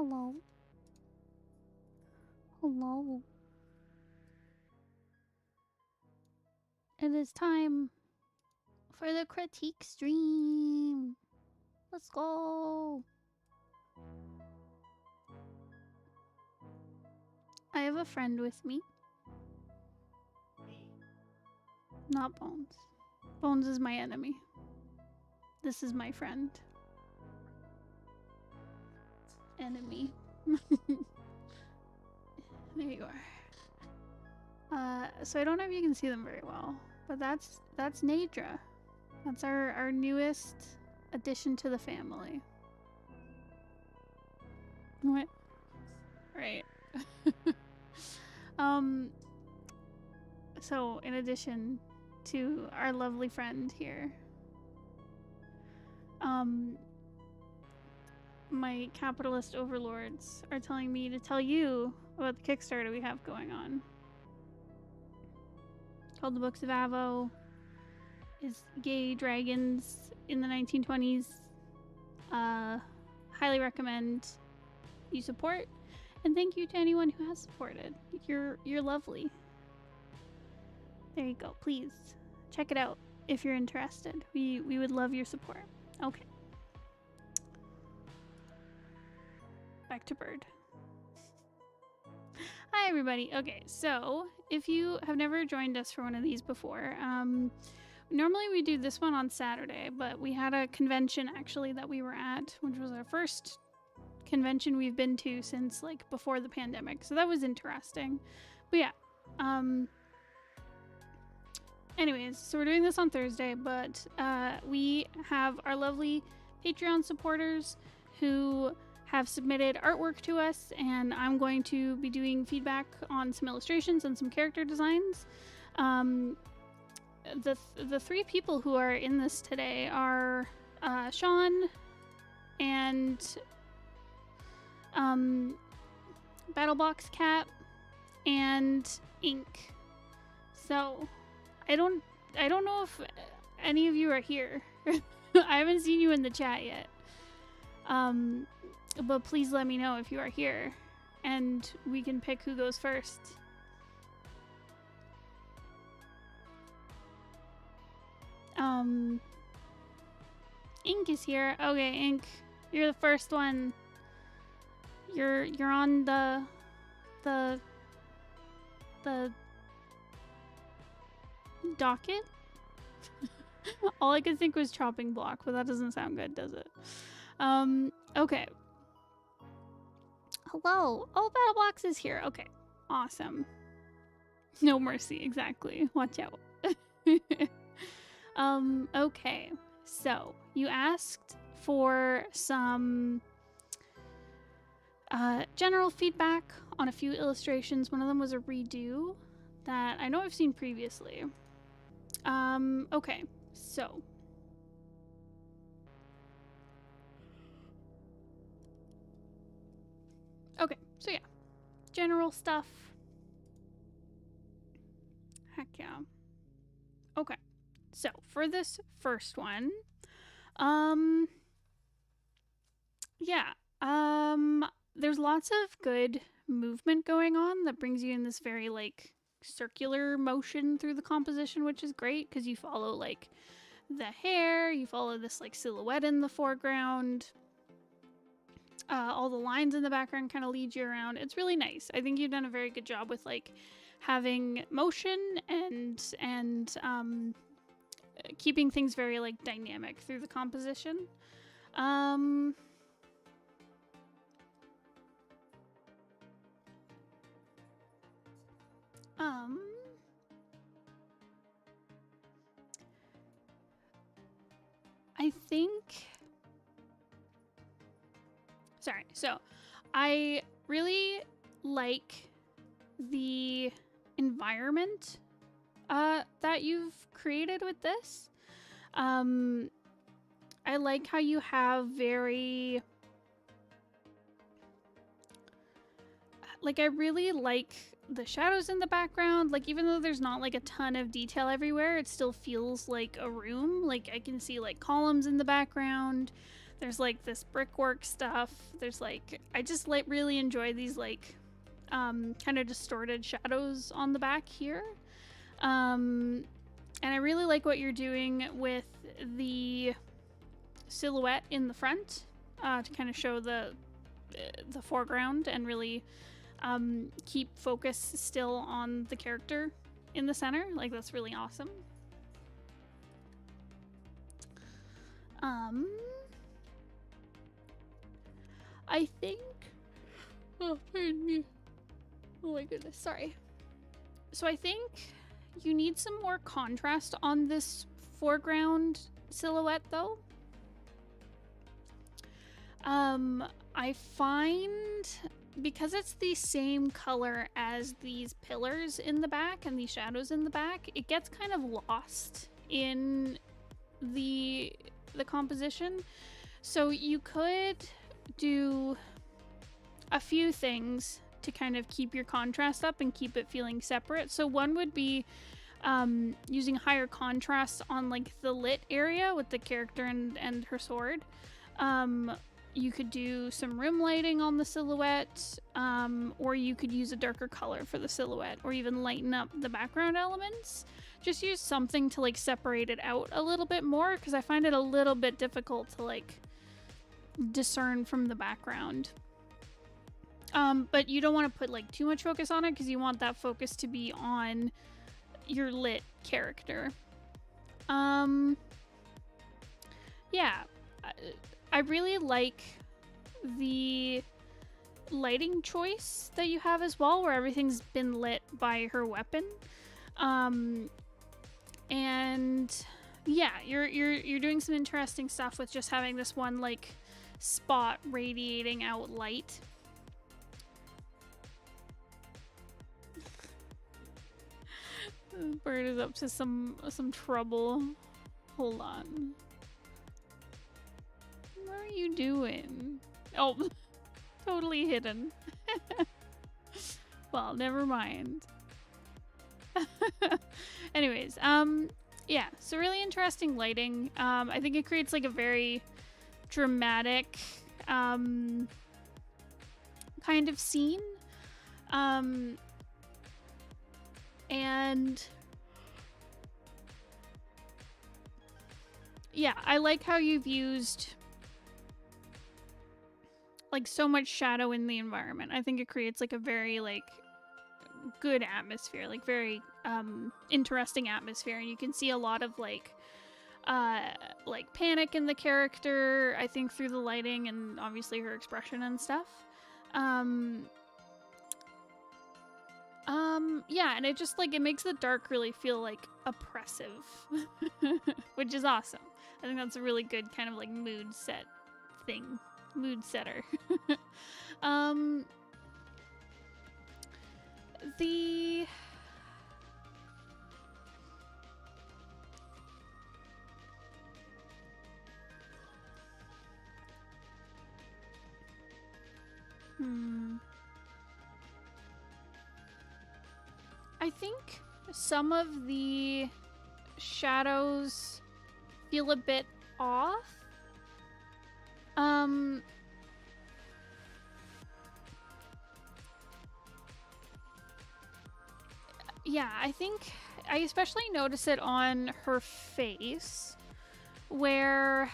Hello. Hello. It is time for the critique stream. Let's go. I have a friend with me. Not Bones. Bones is my enemy. This is my friend. Enemy. There you are. So I don't know if you can see them very well, but that's Nadra. That's our newest addition to the family. What? Right. So in addition to our lovely friend here, my capitalist overlords are telling me to tell you about the Kickstarter we have going on. Called The Books of Avo. Is gay dragons in the 1920s. Highly recommend you support, and thank you to anyone who has supported. You're lovely. There you go. Please check it out if you're interested. We would love your support. Okay. Back to Bird. Hi everybody. Okay, so if you have never joined us for one of these before, normally we do this one on Saturday, but we had a convention actually that we were at, which was our first convention we've been to since like before the pandemic. So that was interesting. But yeah, anyways, so we're doing this on Thursday, but we have our lovely Patreon supporters who have submitted artwork to us, and I'm going to be doing feedback on some illustrations and some character designs. The three people who are in this today are Sean and Battlebox Cat and Ink. So I don't know if any of you are here. I haven't seen you in the chat yet. But please let me know if you are here, and we can pick who goes first. Ink is here. Okay, Ink, you're the first one. You're on the docket. All I could think was chopping block, but that doesn't sound good, does it? Okay. Hello. Oh, Battlebox is here. Okay. Awesome. No mercy, exactly. Watch out. Okay. So, you asked for some general feedback on a few illustrations. One of them was a redo that I know I've seen previously. Okay. So, okay, so yeah, general stuff. Heck yeah. Okay, so for this first one, yeah, there's lots of good movement going on that brings you in this very like circular motion through the composition, which is great because you follow like the hair, you follow this like silhouette in the foreground. All the lines in the background kind of lead you around. It's really nice. I think you've done a very good job with like having motion and keeping things very like dynamic through the composition. I think. Sorry. So, I really like the environment that you've created with this. I like how you have very... Like, I really like the shadows in the background. Like, even though there's not, like, a ton of detail everywhere, it still feels like a room. Like, I can see, like, columns in the background. There's like this brickwork stuff. There's like, I just like really enjoy these like kind of distorted shadows on the back here. And I really like what you're doing with the silhouette in the front to kind of show the foreground and really keep focus still on the character in the center. Like, that's really awesome. I think, oh, pardon me. Oh my goodness, sorry. So I think you need some more contrast on this foreground silhouette though. I find because it's the same color as these pillars in the back and these shadows in the back, it gets kind of lost in the composition. So you could do a few things to kind of keep your contrast up and keep it feeling separate. So one would be using higher contrast on like the lit area with the character and her sword. You could do some room lighting on the silhouette, or you could use a darker color for the silhouette, or even lighten up the background elements. Just use something to like separate it out a little bit more, because I find it a little bit difficult to like discern from the background. But you don't want to put like too much focus on it, because you want that focus to be on your lit character. Yeah, I really like the lighting choice that you have as well, where everything's been lit by her weapon. And yeah, you're doing some interesting stuff with just having this one like spot radiating out light. The bird is up to some trouble. Hold on. What are you doing? Oh, totally hidden. Well, never mind. Anyways, yeah, so really interesting lighting. I think it creates like a very dramatic kind of scene. And yeah, I like how you've used like so much shadow in the environment. I think it creates like a very like good atmosphere, like very interesting atmosphere, and you can see a lot of like panic in the character, I think, through the lighting and obviously her expression and stuff. Yeah, and it just like it makes the dark really feel like oppressive, which is awesome. I think that's a really good kind of like mood setter. The I think some of the shadows feel a bit off. Yeah, I think I especially notice it on her face, where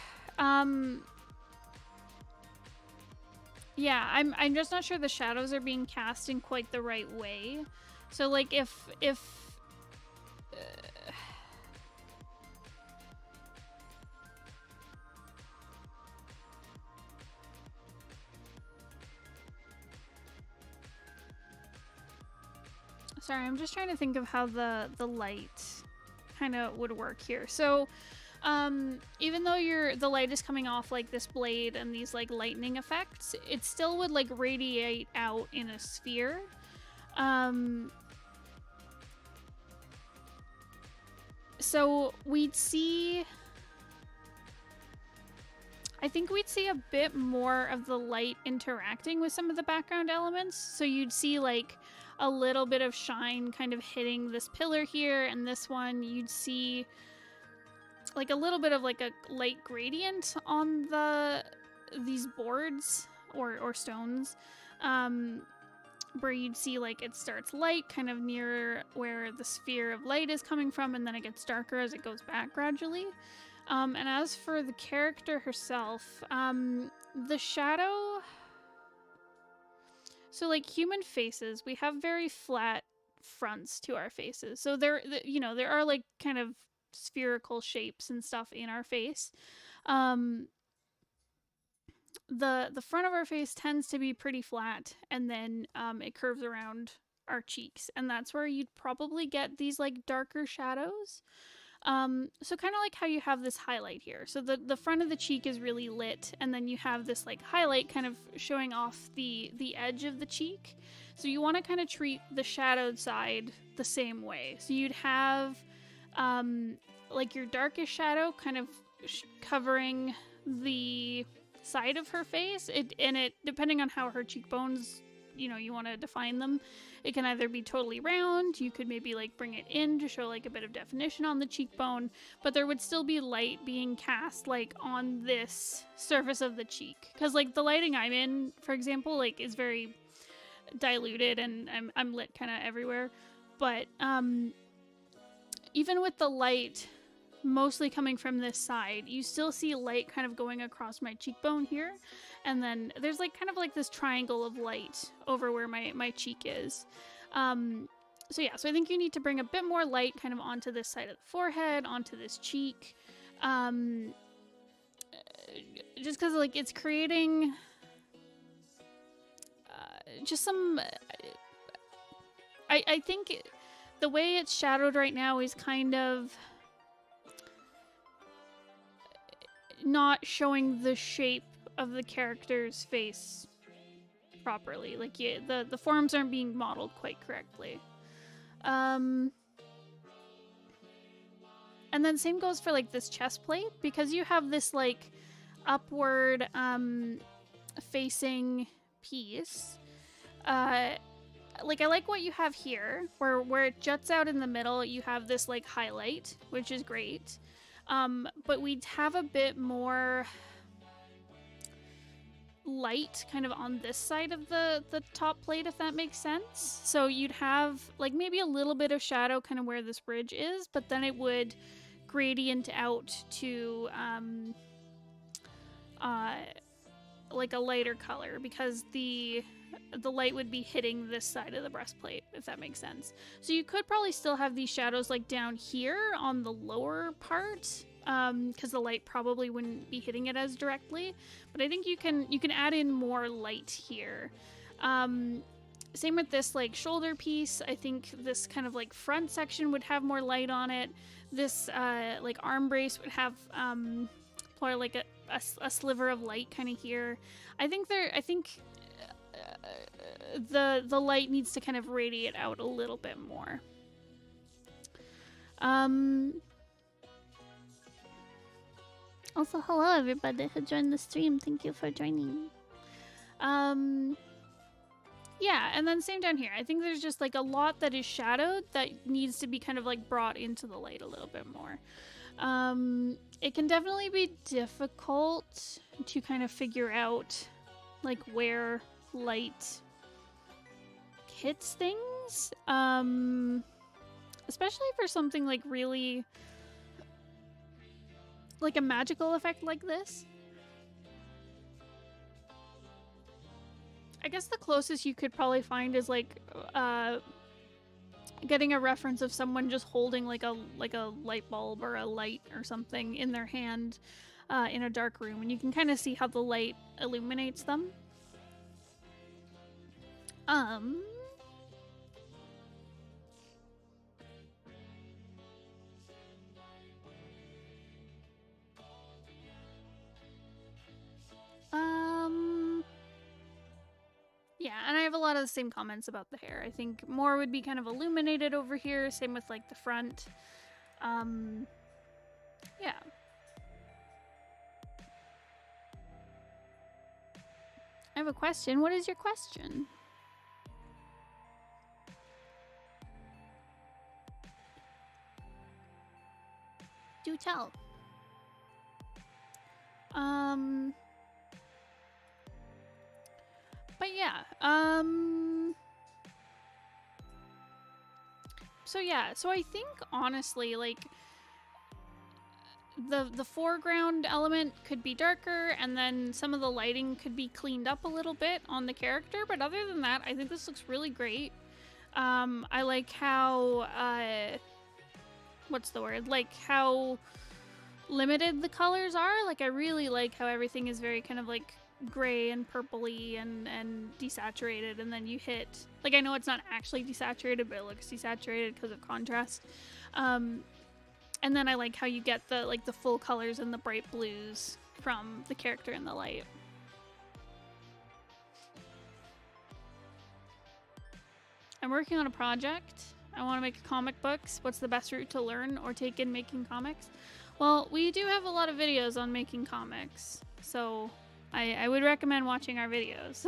yeah, I'm just not sure the shadows are being cast in quite the right way. So like if sorry, I'm just trying to think of how the light kind of would work here. So even though the light is coming off like this blade and these like lightning effects, it still would like radiate out in a sphere. So we'd see, I think we'd see a bit more of the light interacting with some of the background elements. So you'd see like a little bit of shine kind of hitting this pillar here, and this one you'd see like a little bit of like a light gradient on the these boards or stones, where you'd see like it starts light kind of near where the sphere of light is coming from, and then it gets darker as it goes back gradually. And as for the character herself, the shadow... So like human faces, we have very flat fronts to our faces. So there are like kind of spherical shapes and stuff in our face. The front of our face tends to be pretty flat, and then it curves around our cheeks, and that's where you'd probably get these like darker shadows. So kind of like how you have this highlight here. So the front of the cheek is really lit, and then you have this like highlight kind of showing off the edge of the cheek. So you want to kind of treat the shadowed side the same way. So you'd have like your darkest shadow kind of covering the side of her face. It depending on how her cheekbones, you want to define them, it can either be totally round, you could maybe like bring it in to show like a bit of definition on the cheekbone, but there would still be light being cast like on this surface of the cheek, because like the lighting I'm in, for example, like is very diluted, and I'm lit kind of everywhere, but even with the light mostly coming from this side, you still see light kind of going across my cheekbone here, and then there's like kind of like this triangle of light over where my cheek is. So yeah, so I think you need to bring a bit more light kind of onto this side of the forehead, onto this cheek, just because like it's creating just some I think the way it's shadowed right now is kind of not showing the shape of the character's face properly. Like, yeah, the forms aren't being modeled quite correctly. And then same goes for like this chest plate, because you have this like upward facing piece. Like I like what you have here, where it juts out in the middle. You have this like highlight, which is great. But we'd have a bit more light kind of on this side of the top plate, if that makes sense. So you'd have like maybe a little bit of shadow kind of where this ridge is, but then it would gradient out to like a lighter color, because the light would be hitting this side of the breastplate, if that makes sense. So you could probably still have these shadows like down here on the lower part, because the light probably wouldn't be hitting it as directly. But I think you can add in more light here. Same with this like shoulder piece. I think this kind of like front section would have more light on it. This like arm brace would have more like a sliver of light kind of here. I think the light needs to kind of radiate out a little bit more. Also, hello everybody who joined the stream. Thank you for joining. Yeah, and then same down here. I think there's just like a lot that is shadowed that needs to be kind of like brought into the light a little bit more. It can definitely be difficult to kind of figure out like where light hits things, especially for something like really like a magical effect like this. I guess the closest you could probably find is like getting a reference of someone just holding like a light bulb or a light or something in their hand in a dark room, and you can kind of see how the light illuminates them. Yeah, and I have a lot of the same comments about the hair. I think more would be kind of illuminated over here. Same with like the front. Yeah. I have a question. What is your question? Do tell. But yeah, so yeah, so I think honestly, like, the foreground element could be darker, and then some of the lighting could be cleaned up a little bit on the character, but other than that, I think this looks really great. I like how, what's the word? Like, how limited the colors are. Like, I really like how everything is very kind of, like, gray and purpley and desaturated, and then you hit, like, I know it's not actually desaturated, but it looks desaturated because of contrast. And then I like how you get the, like, the full colors and the bright blues from the character in the light. I'm working on a project. I want to make comic books. What's the best route to learn or take in making comics? Well, we do have a lot of videos on making comics, so I would recommend watching our videos.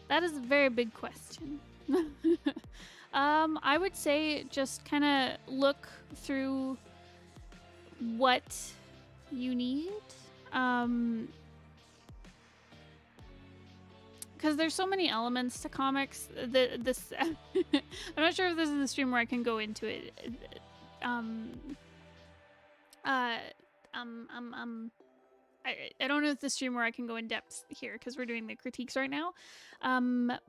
That is a very big question. I would say just kind of look through what you need. Because there's so many elements to comics. This I'm not sure if this is the stream where I can go into it. I don't know if the stream where I can go in depth here because we're doing the critiques right now.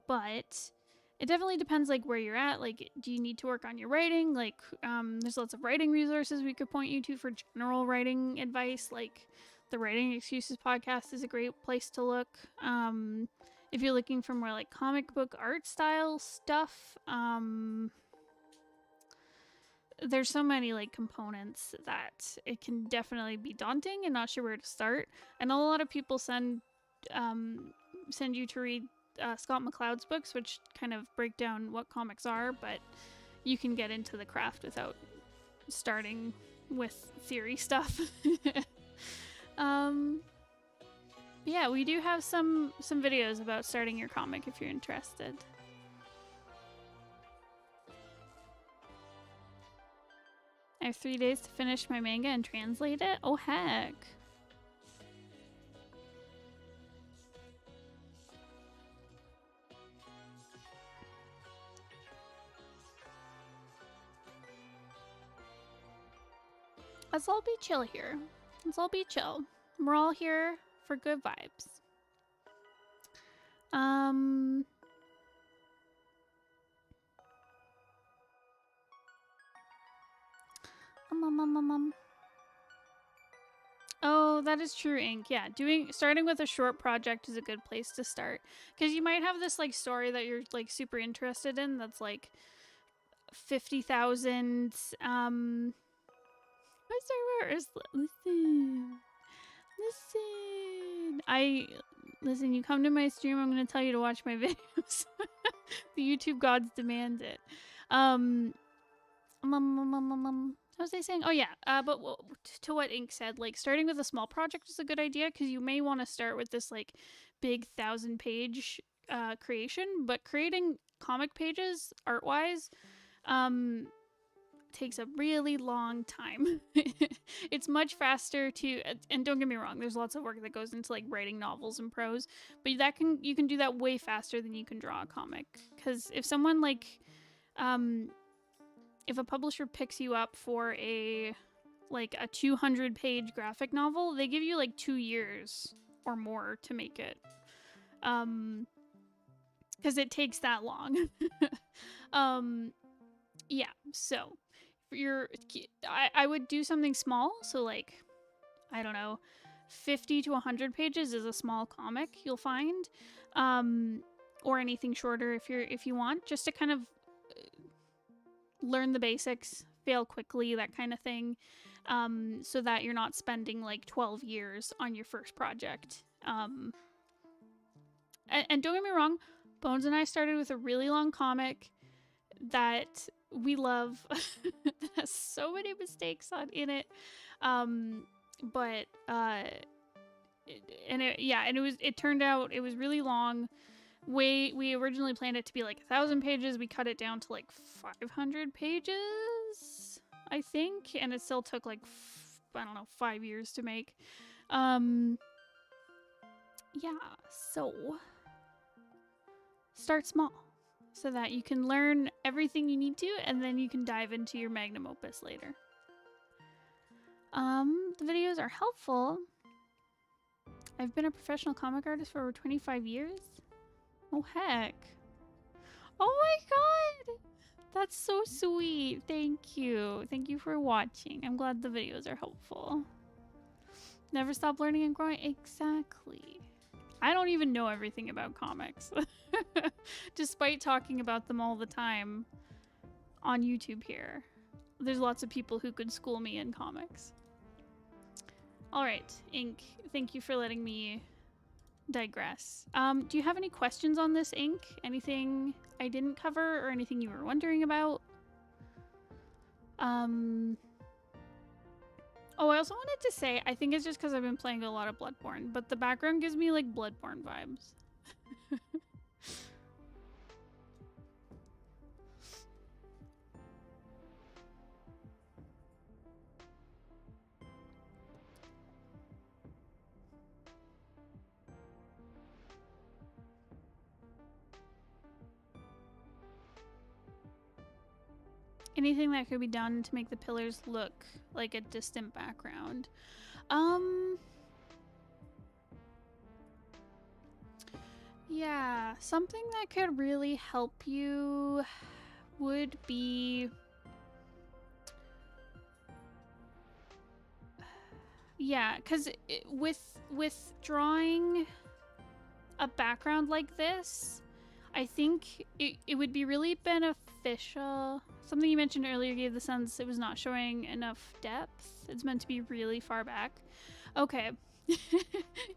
But it definitely depends, like, where you're at. Like, do you need to work on your writing? Like, there's lots of writing resources we could point you to for general writing advice. Like, the Writing Excuses podcast is a great place to look. If you're looking for more, like, comic book art style stuff, there's so many, like, components that it can definitely be daunting and not sure where to start. I know a lot of people send you to read Scott McCloud's books, which kind of break down what comics are, but you can get into the craft without starting with theory stuff. Yeah, we do have some videos about starting your comic if you're interested. I have 3 days to finish my manga and translate it? Oh, heck. Let's all be chill here. Let's all be chill. We're all here for good vibes. Oh, that is true, Ink. Yeah, starting with a short project is a good place to start, because you might have this, like, story that you're, like, super interested in that's like 50,000 my servers. Listen, you come to my stream, I'm gonna tell you to watch my videos. The YouTube gods demand it. What was I saying? Oh yeah, but to what Ink said, like, starting with a small project is a good idea, because you may want to start with this, like, big 1,000-page creation, but creating comic pages art-wise takes a really long time. It's much faster to, and don't get me wrong, there's lots of work that goes into, like, writing novels and prose, but you can do that way faster than you can draw a comic. Because if someone, like, if a publisher picks you up for a 200-page graphic novel, they give you, like, 2 years or more to make it. Because it takes that long. Yeah, so I would do something small. So, like, I don't know, 50 to 100 pages is a small comic, you'll find. Or anything shorter if you want, just to kind of learn the basics, fail quickly, that kind of thing, so that you're not spending, like, 12 years on your first project. And don't get me wrong, Bones and I started with a really long comic that we love that has so many mistakes in it, but it turned out it was really long. We originally planned it to be like 1,000 pages. We cut it down to like 500 pages, I think, and it still took like I don't know, 5 years to make. yeah, so start small so that you can learn everything you need to, and then you can dive into your magnum opus later. The videos are helpful. I've been a professional comic artist for over 25 years. Oh, heck. Oh my god! That's so sweet. Thank you. Thank you for watching. I'm glad the videos are helpful. Never stop learning and growing. Exactly. I don't even know everything about comics. Despite talking about them all the time on YouTube here. There's lots of people who could school me in comics. Alright, Ink, thank you for letting me digress. Do you have any questions on this, Ink? Anything I didn't cover or anything you were wondering about? Oh, I also wanted to say, I think it's just because I've been playing a lot of Bloodborne, but the background gives me like Bloodborne vibes. Anything that could be done to make the pillars look like a distant background. Yeah, something that could really help you would be... Yeah, because with drawing a background like this, I think it would be really beneficial. Something you mentioned earlier gave the sense it was not showing enough depth. It's meant to be really far back. Okay.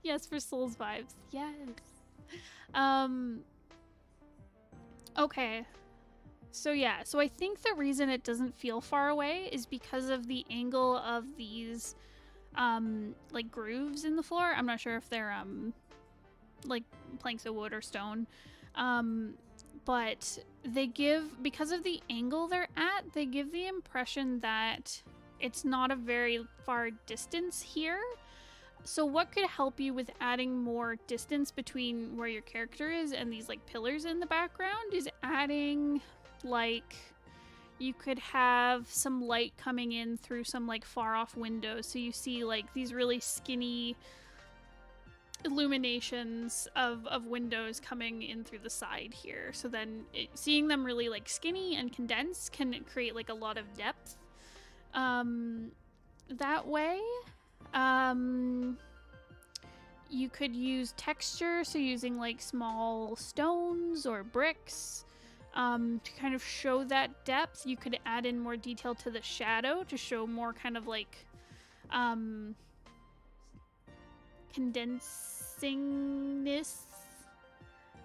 Yes, for Souls vibes. Yes. Okay. So yeah, so I think the reason it doesn't feel far away is because of the angle of these like grooves in the floor. I'm not sure if they're like planks of wood or stone. But they give, because of the angle they're at, they give the impression that it's not a very far distance here. So what could help you with adding more distance between where your character is and these like pillars in the background is adding like, you could have some light coming in through some like far off windows. So you see like these really skinny illuminations of windows coming in through the side here. So then seeing them really like skinny and condensed can create like a lot of depth that way. You could use texture, so using like small stones or bricks to kind of show that depth. You could add in more detail to the shadow to show more kind of like condensingness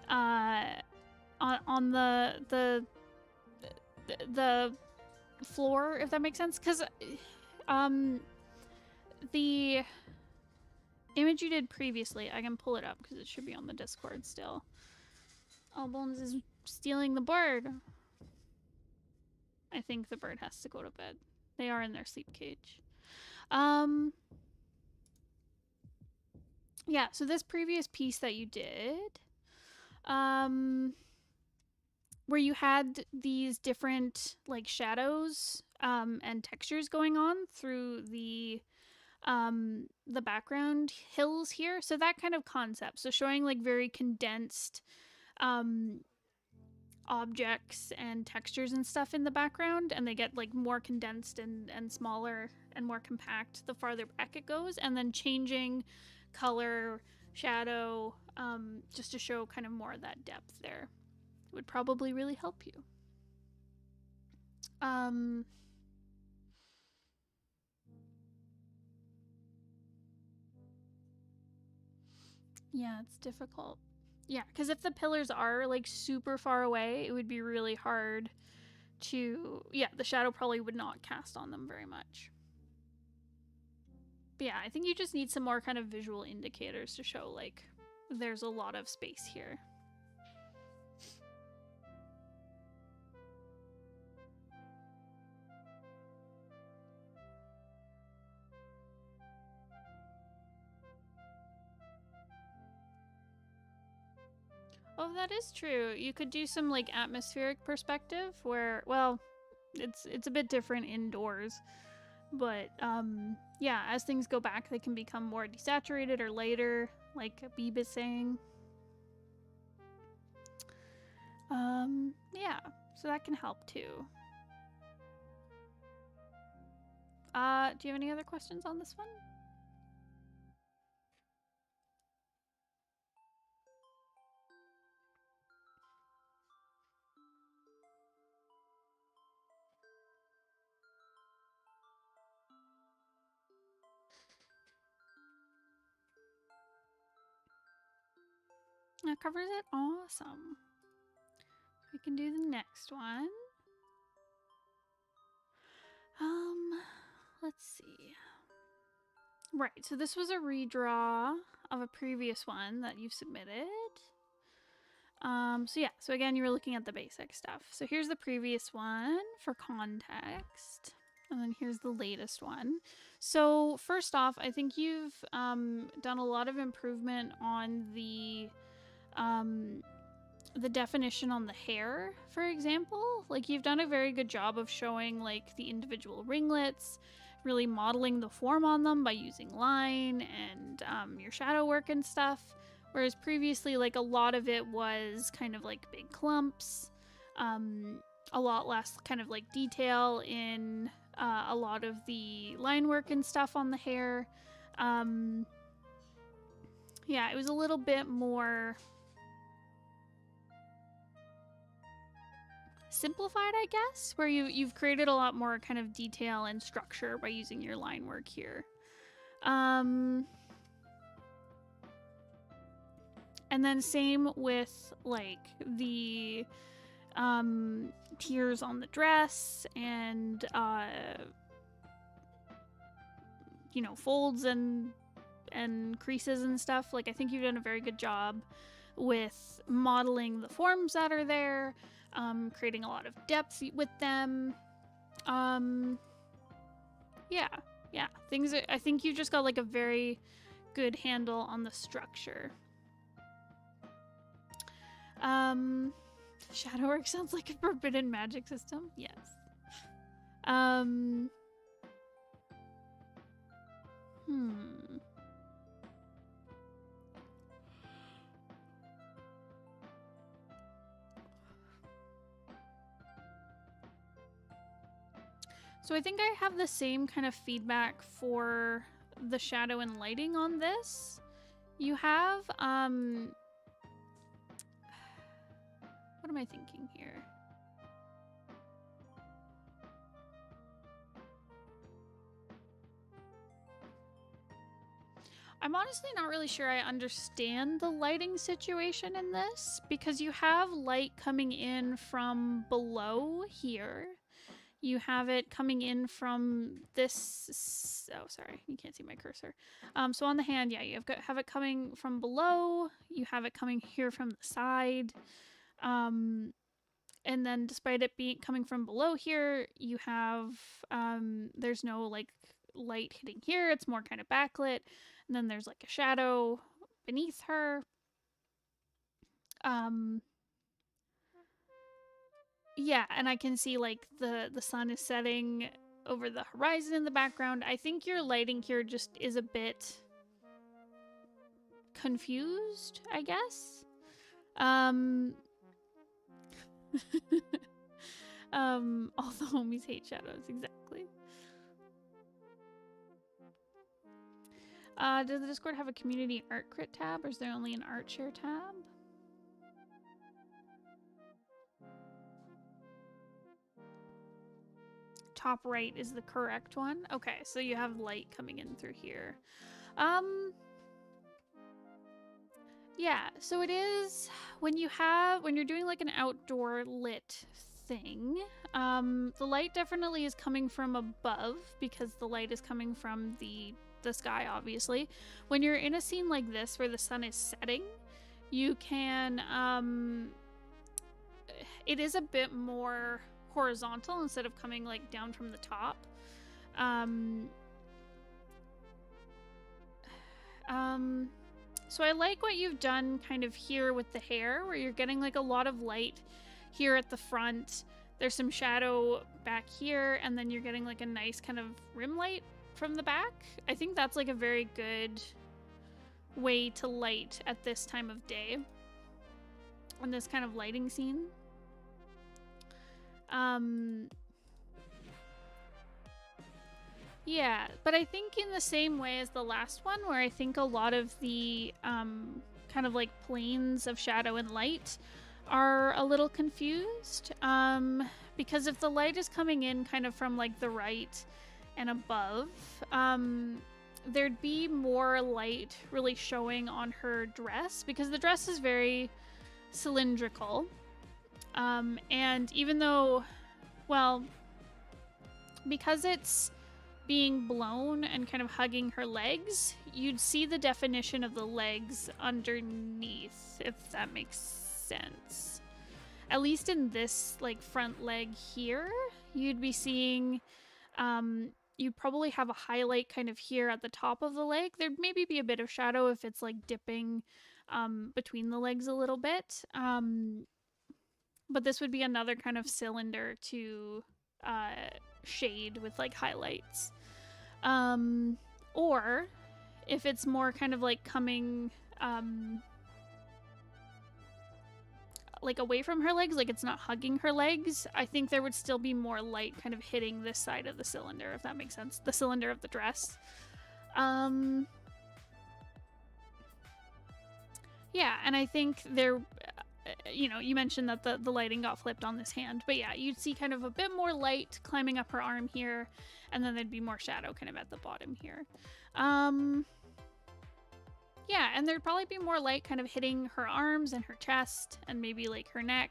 on the floor, if that makes sense, because the image you did previously, I can pull it up because it should be on the Discord still. Oh, Bones is stealing the bird. I think the bird has to go to bed. They are in their sleep cage. Yeah, so this previous piece that you did, where you had these different like shadows and textures going on through the background hills here. So that kind of concept. So showing like very condensed objects and textures and stuff in the background, and they get like more condensed and smaller and more compact the farther back it goes, and then changing color, shadow, just to show kind of more of that depth there would probably really help you. Yeah, it's difficult. Yeah, because if the pillars are like super far away, it would be really hard to, yeah, the shadow probably would not cast on them very much. But yeah, I think you just need some more kind of visual indicators to show like there's a lot of space here. that is true. You could do some like atmospheric perspective where, well, it's a bit different indoors, but yeah, as things go back, they can become more desaturated or lighter, like Beeb is saying. Yeah, so that can help too. Do you have any other questions on this one? That covers it. Awesome. We can do the next one. Let's see. Right, so this was a redraw of a previous one that you've submitted. So yeah, so again, you were looking at the basic stuff. So here's the previous one for context. And then here's the latest one. So first off, I think you've done a lot of improvement on the definition on the hair, for example. Like, you've done a very good job of showing like the individual ringlets, really modeling the form on them by using line and your shadow work and stuff. Whereas previously, like, a lot of it was kind of like big clumps, a lot less kind of like detail in a lot of the line work and stuff on the hair. Yeah, it was a little bit more simplified, I guess, where you've created a lot more kind of detail and structure by using your line work here. And then same with like the tears on the dress and you know, folds and creases and stuff. Like, I think you've done a very good job with modeling the forms that are there, creating a lot of depth with them. Yeah, things are, I think you just got like a very good handle on the structure. Shadow work sounds like a forbidden magic system. Yes. So I think I have the same kind of feedback for the shadow and lighting on this. You have, what am I thinking here? I'm honestly not really sure I understand the lighting situation in this, because you have light coming in from below here. You have it coming in from this. Oh, sorry, you can't see my cursor. So on the hand, yeah, you have it coming from below. You have it coming here from the side. And then despite it being coming from below here, you have there's no like light hitting here. It's more kind of backlit. And then there's like a shadow beneath her. Yeah, and I can see like the sun is setting over the horizon in the background. I think your lighting here just is a bit confused, I guess. All the homies hate shadows, exactly. Does the Discord have a community art crit tab, or is there only an art share tab? Top right is the correct one. Okay, so you have light coming in through here. Yeah, so it is when you're doing like an outdoor lit thing, the light definitely is coming from above because the light is coming from the sky, obviously. When you're in a scene like this where the sun is setting, you can it is a bit more horizontal instead of coming like down from the top. So I like what you've done kind of here with the hair, where you're getting like a lot of light here at the front. There's some shadow back here, and then you're getting like a nice kind of rim light from the back. I think that's like a very good way to light at this time of day on this kind of lighting scene. Yeah, but I think in the same way as the last one, where I think a lot of the kind of like planes of shadow and light are a little confused, because if the light is coming in kind of from like the right and above, there'd be more light really showing on her dress, because the dress is very cylindrical, and even though, well, because it's being blown and kind of hugging her legs, you'd see the definition of the legs underneath, if that makes sense. At least in this like front leg here, you'd be seeing, you'd probably have a highlight kind of here at the top of the leg. There'd maybe be a bit of shadow if it's like dipping between the legs a little bit. But this would be another kind of cylinder to shade with like highlights. Or if it's more kind of like coming like away from her legs, like it's not hugging her legs, I think there would still be more light kind of hitting this side of the cylinder, if that makes sense. The cylinder of the dress. Yeah, and I think there, you know, you mentioned that the lighting got flipped on this hand, but yeah, you'd see kind of a bit more light climbing up her arm here, and then there'd be more shadow kind of at the bottom here. Yeah, and there'd probably be more light kind of hitting her arms and her chest and maybe like her neck.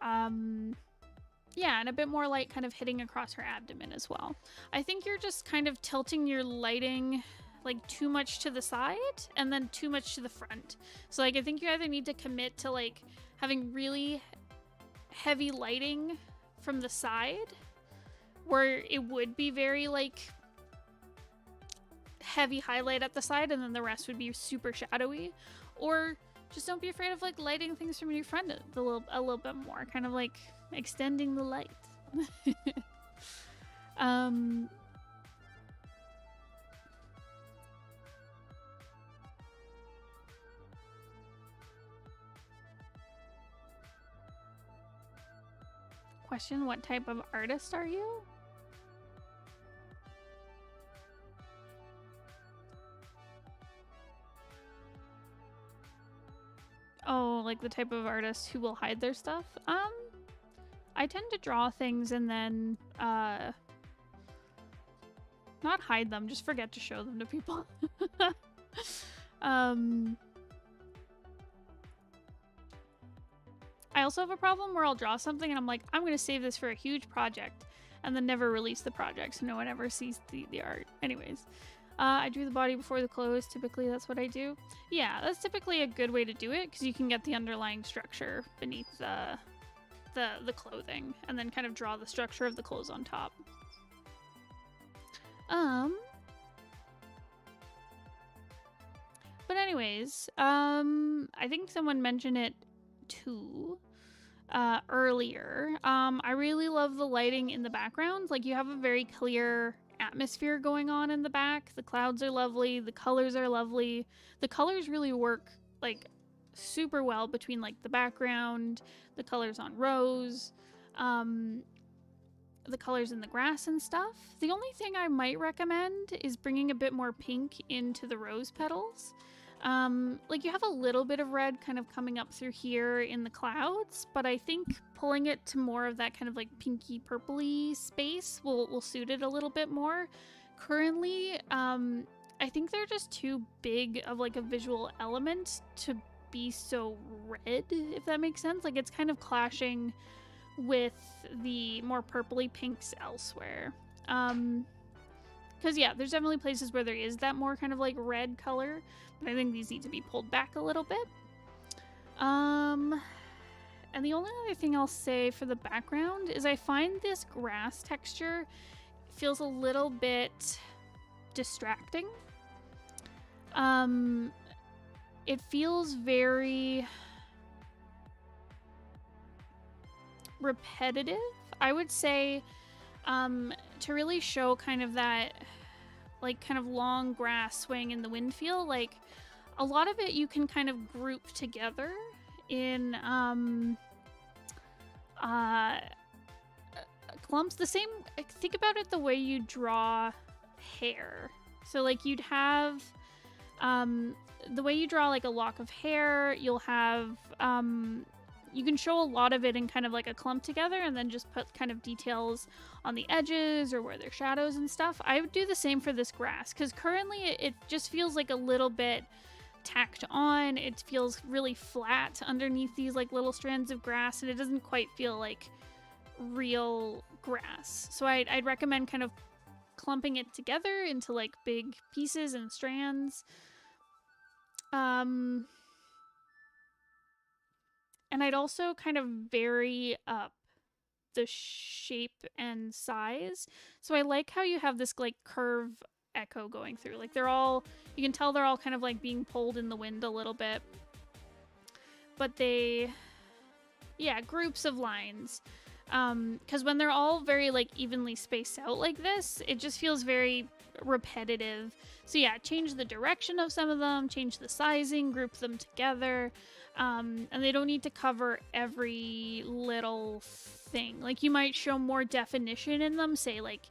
Yeah, and a bit more light kind of hitting across her abdomen as well. I think you're just kind of tilting your lighting like too much to the side and then too much to the front. So like I think you either need to commit to like having really heavy lighting from the side, where it would be very like heavy highlight at the side and then the rest would be super shadowy, or just don't be afraid of like lighting things from your front a little bit more, kind of like extending the light. Question, what type of artist are you? Oh, like the type of artist who will hide their stuff? I tend to draw things and then, not hide them, just forget to show them to people. I also have a problem where I'll draw something and I'm like, I'm gonna save this for a huge project, and then never release the project so no one ever sees the art. Anyways, I drew the body before the clothes. Typically that's what I do. Yeah, that's typically a good way to do it, because you can get the underlying structure beneath the clothing and then kind of draw the structure of the clothes on top. But anyways, I think someone mentioned it too earlier. I really love the lighting in the background. Like, you have a very clear atmosphere going on in the back. The clouds are lovely, the colors are lovely. The colors really work like super well between like the background, the colors on Rose, the colors in the grass and stuff. The only thing I might recommend is bringing a bit more pink into the rose petals. Like, you have a little bit of red kind of coming up through here in the clouds, but I think pulling it to more of that kind of like pinky purpley space will suit it a little bit more. Currently, I think they're just too big of like a visual element to be so red, if that makes sense. Like, it's kind of clashing with the more purpley pinks elsewhere. Because yeah, there's definitely places where there is that more kind of like red color, but I think these need to be pulled back a little bit. And the only other thing I'll say for the background is I find this grass texture feels a little bit distracting. it feels very repetitive. I would say to really show kind of that like kind of long grass swaying in the wind feel, like a lot of it you can kind of group together in clumps. The same, think about it the way you draw hair. So like you'd have the way you draw like a lock of hair, you'll have you can show a lot of it in kind of like a clump together and then just put kind of details on the edges or where there's shadows and stuff. I would do the same for this grass because currently it just feels like a little bit tacked on. It feels really flat underneath these like little strands of grass, and it doesn't quite feel like real grass. So I'd recommend kind of clumping it together into like big pieces and strands. And I'd also kind of vary up the shape and size. So I like how you have this like curve echo going through. Like they're all, you can tell they're all kind of like being pulled in the wind a little bit. But they, yeah, groups of lines. Because when they're all very like evenly spaced out like this, it just feels very repetitive. So yeah, change the direction of some of them, change the sizing, group them together. And they don't need to cover every little thing. Like you might show more definition in them, say like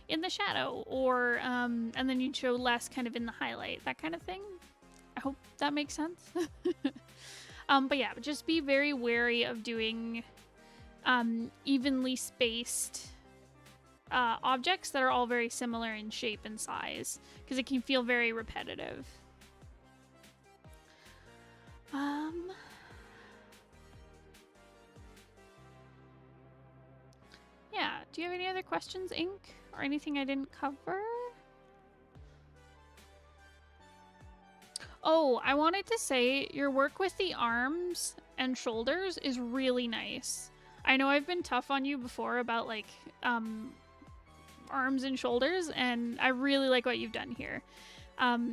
in the shadow, or and then you'd show less kind of in the highlight, that kind of thing. I hope that makes sense. But yeah, just be very wary of doing evenly spaced objects that are all very similar in shape and size, because it can feel very repetitive. Yeah, do you have any other questions, Ink? Or anything I didn't cover? Oh, I wanted to say your work with the arms and shoulders is really nice. I know I've been tough on you before about like arms and shoulders, and I really like what you've done here.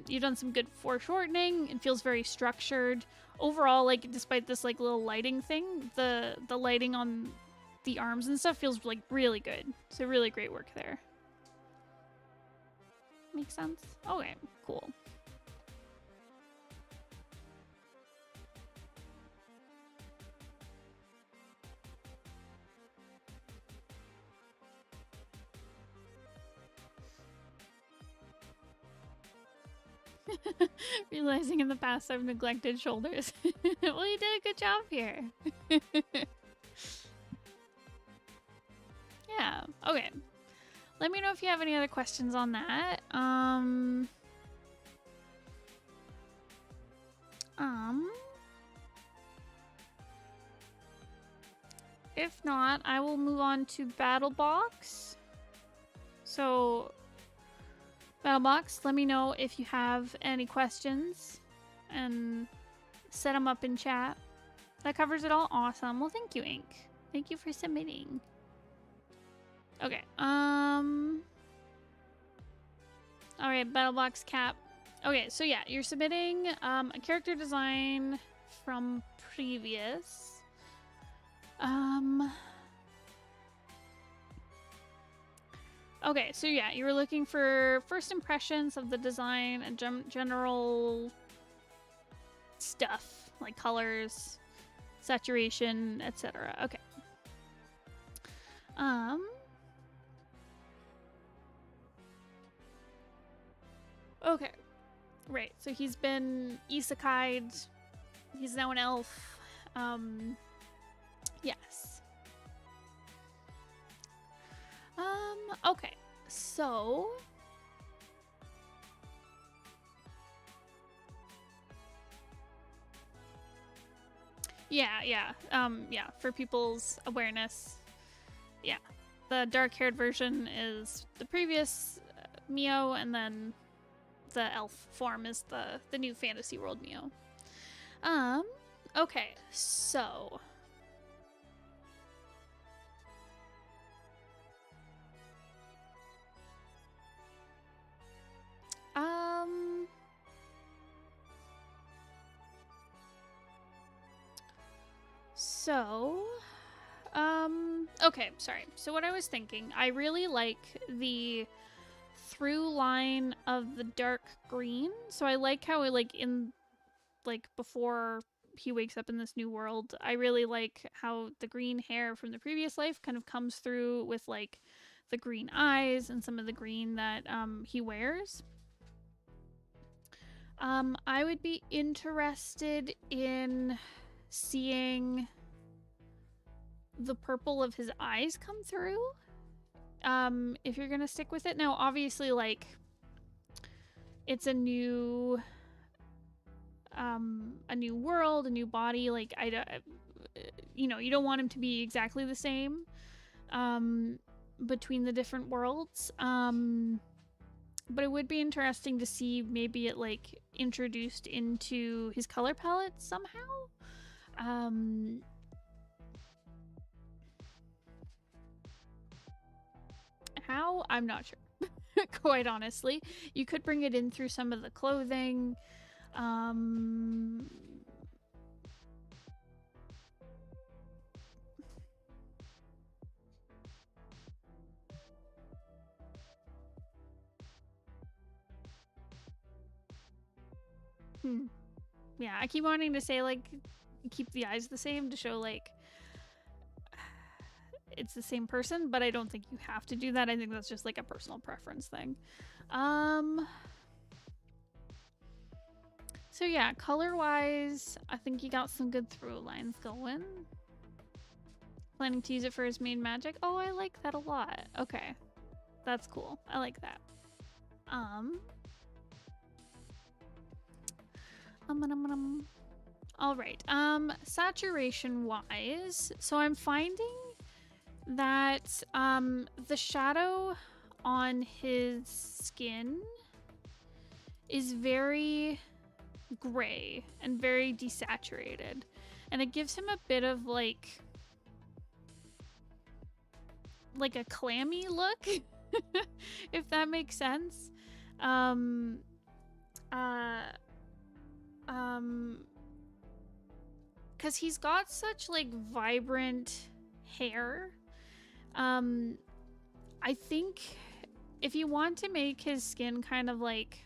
You've done some good foreshortening. It feels very structured. Overall, like despite this like little lighting thing, the lighting on the arms and stuff feels like really good. So really great work there. Makes sense? Okay, cool. Realizing in the past I've neglected shoulders. Well, you did a good job here. Yeah, okay. Let me know if you have any other questions on that. If not, I will move on to BattleBox. So, BattleBox, let me know if you have any questions and set them up in chat. That covers it all. Awesome. Well, thank you, Ink. Thank you for submitting. Okay. All right, BattleBox Cap. Okay, so yeah, you're submitting a character design from previous. Okay, so yeah, you were looking for first impressions of the design and general stuff, like colors, saturation, etc. Okay. Okay. Right, so he's been isekai'd. He's now an elf. Yes. Okay. So yeah, yeah, for people's awareness. Yeah. The dark-haired version is the previous Mio, and then the elf form is the new Fantasy World Mio. Okay, so So, okay, sorry. So what I was thinking, I really like the through line of the dark green. So I like how it, like, in, like, before he wakes up in this new world, I really like how the green hair from the previous life kind of comes through with, like, the green eyes and some of the green that he wears. I would be interested in seeing the purple of his eyes come through. If you're gonna stick with it. Now, obviously, like, it's a new world, a new body. Like, you know, you don't want him to be exactly the same between the different worlds. But it would be interesting to see maybe it, like, introduced into his color palette somehow. How? I'm not sure. Quite honestly. You could bring it in through some of the clothing. Yeah, I keep wanting to say, like, keep the eyes the same to show, like, it's the same person, but I don't think you have to do that. I think that's just, like, a personal preference thing. So yeah, color-wise, I think you got some good through lines going. Planning to use it for his main magic. Oh, I like that a lot. Okay. That's cool. I like that. All right. Saturation wise, so I'm finding that the shadow on his skin is very gray and very desaturated, and it gives him a bit of like a clammy look, if that makes sense. Because he's got such, like, vibrant hair. I think if you want to make his skin kind of, like,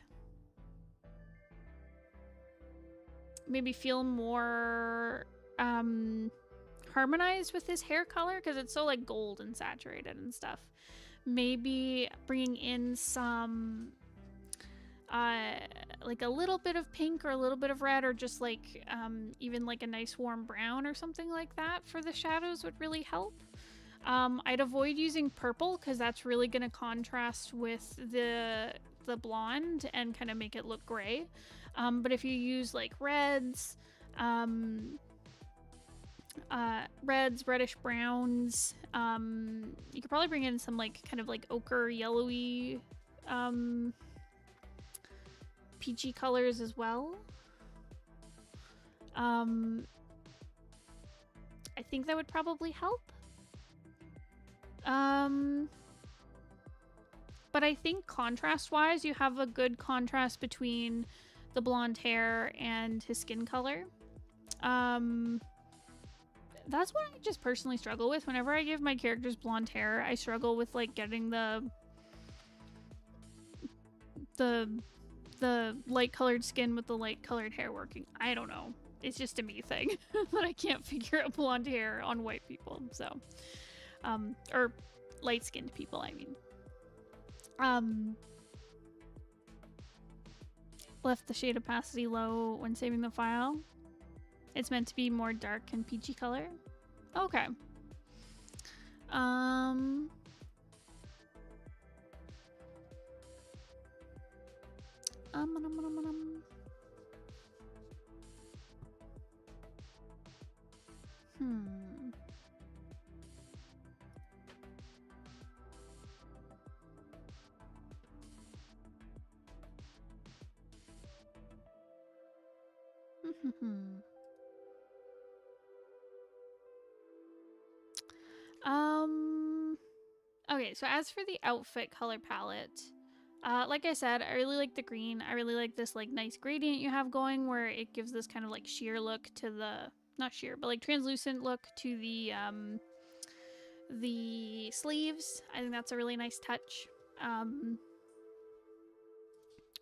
maybe feel more harmonized with his hair color, because it's so, like, gold and saturated and stuff, maybe bringing in some like a little bit of pink or a little bit of red, or just like even like a nice warm brown or something like that for the shadows would really help. I'd avoid using purple because that's really going to contrast with the blonde and kind of make it look gray. But if you use like reds, reddish browns, you could probably bring in some like kind of like ochre yellowy peachy colors as well. I think that would probably help. But I think contrast-wise, you have a good contrast between the blonde hair and his skin color. That's what I just personally struggle with. Whenever I give my characters blonde hair, I struggle with like getting the light colored skin with the light colored hair working. I don't know. It's just a me thing that I can't figure out blonde hair on white people. So, or light skinned people, I mean. Left the shade opacity low when saving the file. It's meant to be more dark and peachy color. Okay. Okay, so as for the outfit color palette, like I said, I really like the green. I really like this like nice gradient you have going where it gives this kind of like sheer look to the not sheer, but like translucent look to the sleeves. I think that's a really nice touch.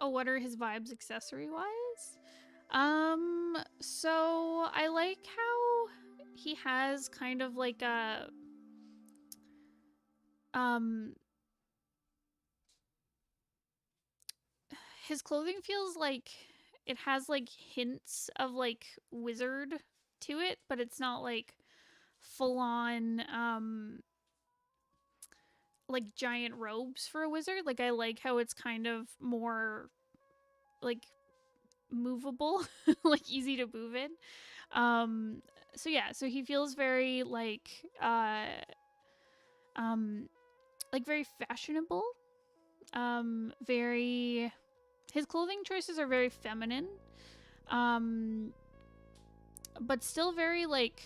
Oh, what are his vibes accessory wise? So I like how he has kind of like a his clothing feels like it has like hints of like wizard to it, but it's not like full on like giant robes for a wizard. Like I like how it's kind of more like movable, like easy to move in. So yeah, so he feels very like very fashionable. Very his clothing choices are very feminine. But still very like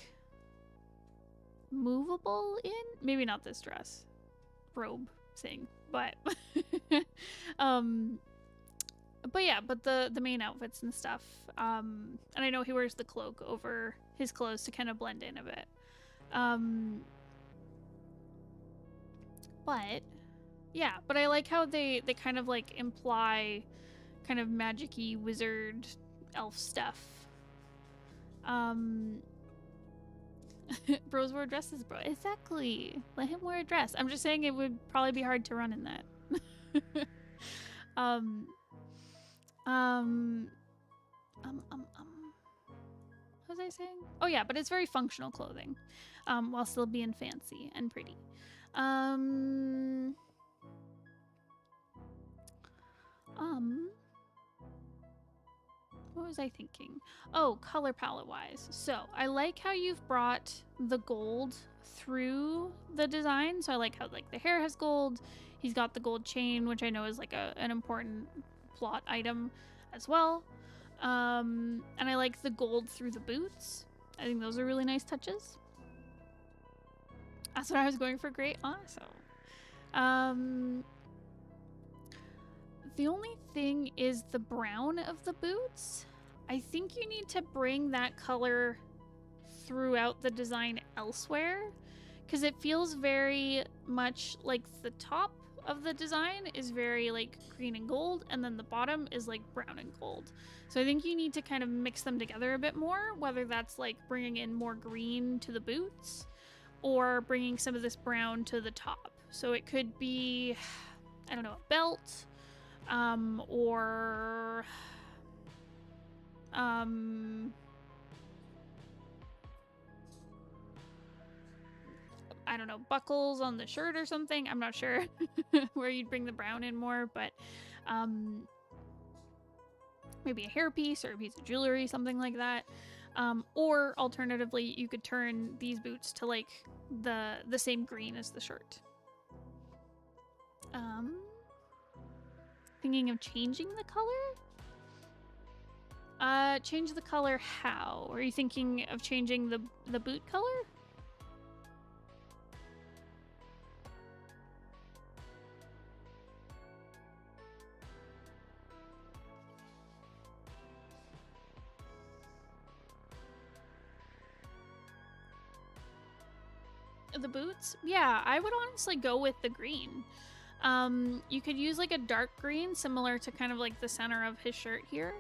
movable in maybe not this dress robe thing, but but yeah, but the main outfits and stuff. And I know he wears the cloak over his clothes to kind of blend in a bit. But yeah, but I like how they kind of like imply kind of magic-y wizard elf stuff. Bros wear dresses, bro. Exactly. Let him wear a dress. I'm just saying it would probably be hard to run in that. What was I saying? Oh yeah, but it's very functional clothing, while still being fancy and pretty. What was I thinking? Oh, color palette wise. So I like how you've brought the gold through the design. So I like how like the hair has gold. He's got the gold chain, which I know is like an important plot item as well. And I like the gold through the boots. I think those are really nice touches. That's what I was going for. Great. Awesome. The only thing is the brown of the boots. I think you need to bring that color throughout the design elsewhere, because it feels very much like the top of the design is very like green and gold, and then the bottom is like brown and gold. So I think you need to kind of mix them together a bit more, whether that's like bringing in more green to the boots or bringing some of this brown to the top. So it could be, I don't know, a belt, or I don't know, buckles on the shirt or something. I'm not sure where you'd bring the brown in more, but maybe a hairpiece or a piece of jewelry, something like that. Or alternatively, you could turn these boots to like the same green as the shirt. Thinking of changing the color? Change the color how? Are you thinking of changing the boot color? The boots? Yeah, I would honestly go with the green. You could use like a dark green, similar to kind of like the center of his shirt here.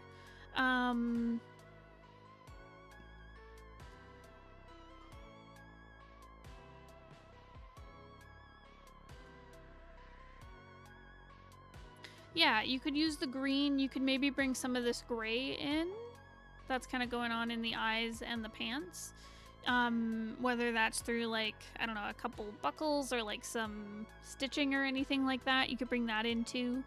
Yeah, you could use the green. You could maybe bring some of this gray in. That's kind of going on in the eyes and the pants. Whether that's through like, I don't know, a couple buckles or like some stitching or anything like that. You could bring that in too.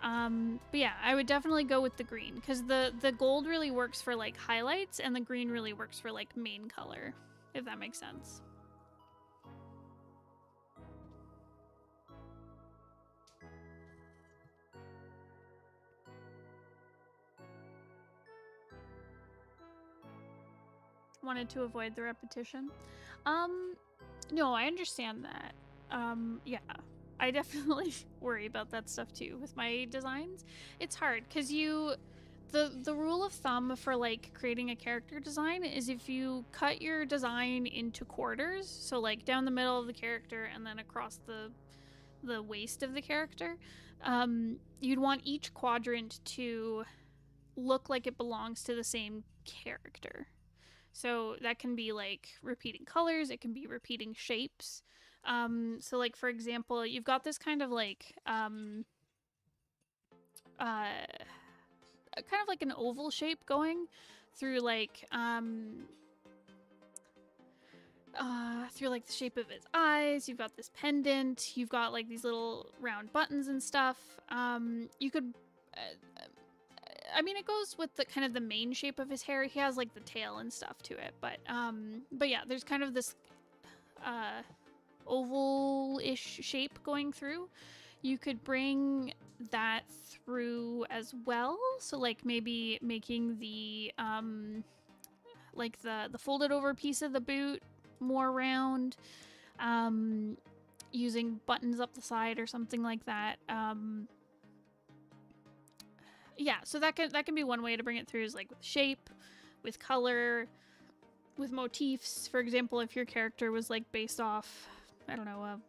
But yeah, I would definitely go with the green, because the gold really works for like highlights and the green really works for like main color, if that makes sense. Wanted to avoid the repetition. No, I understand that. Yeah, I definitely worry about that stuff too with my designs. It's hard because the rule of thumb for like creating a character design is if you cut your design into quarters, so like down the middle of the character and then across the waist of the character, you'd want each quadrant to look like it belongs to the same character. So that can be like repeating colors, it can be repeating shapes. So like for example, you've got this kind of like kind of like an oval shape going through like through like the shape of his eyes. You've got this pendant, you've got like these little round buttons and stuff. You could I mean, it goes with the kind of the main shape of his hair. He has like the tail and stuff to it, but yeah, there's kind of this oval-ish shape going through. You could bring that through as well. So like maybe making the like the folded over piece of the boot more round, using buttons up the side or something like that. Yeah, so that can be one way to bring it through, is like with shape, with color, with motifs. For example, if your character was like based off, I don't know,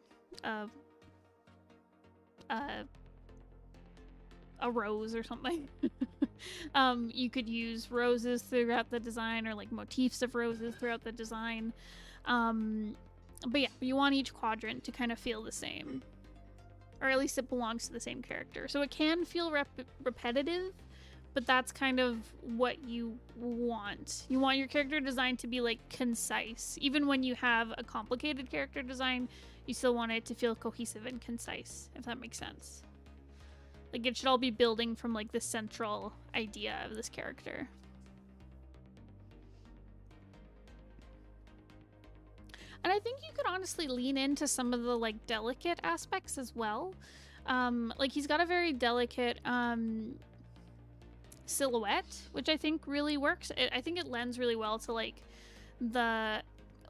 a rose or something. You could use roses throughout the design, or like motifs of roses throughout the design. But yeah, you want each quadrant to kind of feel the same, or at least it belongs to the same character. So it can feel repetitive, but that's kind of what you want. You want your character design to be like concise. Even when you have a complicated character design, you still want it to feel cohesive and concise, if that makes sense. Like it should all be building from like the central idea of this character. And I think you could honestly lean into some of the like delicate aspects as well. Like he's got a very delicate silhouette, which I think really works. I think it lends really well to like the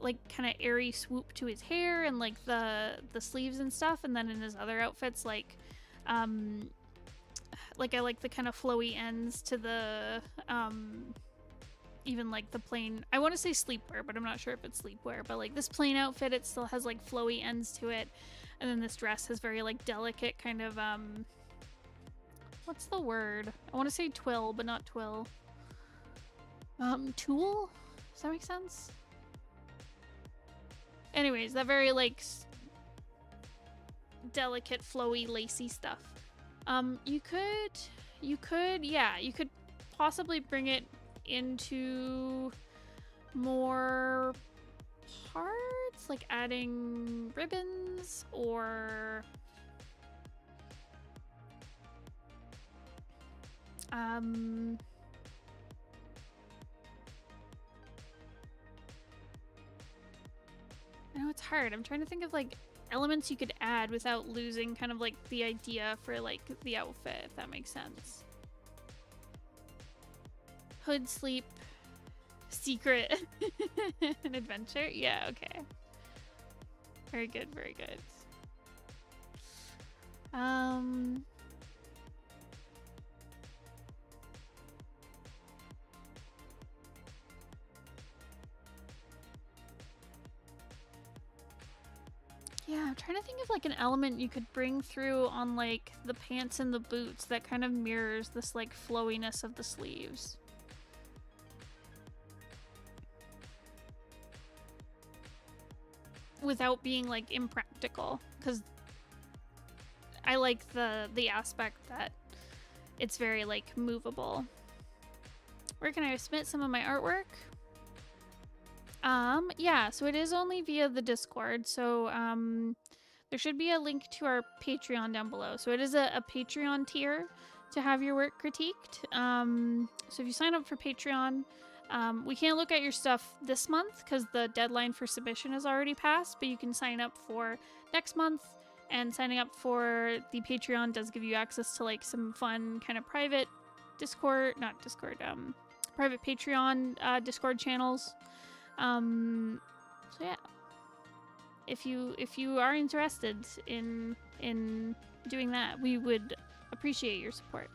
like kind of airy swoop to his hair and like the sleeves and stuff. And then in his other outfits, like I like the kind of flowy ends to the even like the plain, I want to say sleepwear, but I'm not sure if it's sleepwear, but like this plain outfit, it still has like flowy ends to it. And then this dress has very like delicate kind of what's the word? I want to say twill, but not twill. Tulle? Does that make sense? Anyways, that very like delicate, flowy, lacy stuff. You could possibly bring it into more parts, like adding ribbons or I know it's hard. I'm trying to think of like elements you could add without losing kind of like the idea for like the outfit, if that makes sense. Hood, sleep, secret, an adventure. Yeah, okay. Very good, very good. Yeah, I'm trying to think of like an element you could bring through on like the pants and the boots that kind of mirrors this like flowiness of the sleeves. Without being like impractical, because I like the aspect that it's very like movable. Where can I submit some of my artwork? Yeah, so it is only via the Discord, so there should be a link to our Patreon down below. So it is a Patreon tier to have your work critiqued. So if you sign up for Patreon, we can't look at your stuff this month because the deadline for submission has already passed, but you can sign up for next month, and signing up for the Patreon does give you access to like some fun kind of private private Patreon Discord channels. So yeah, if you are interested in doing that, we would appreciate your support.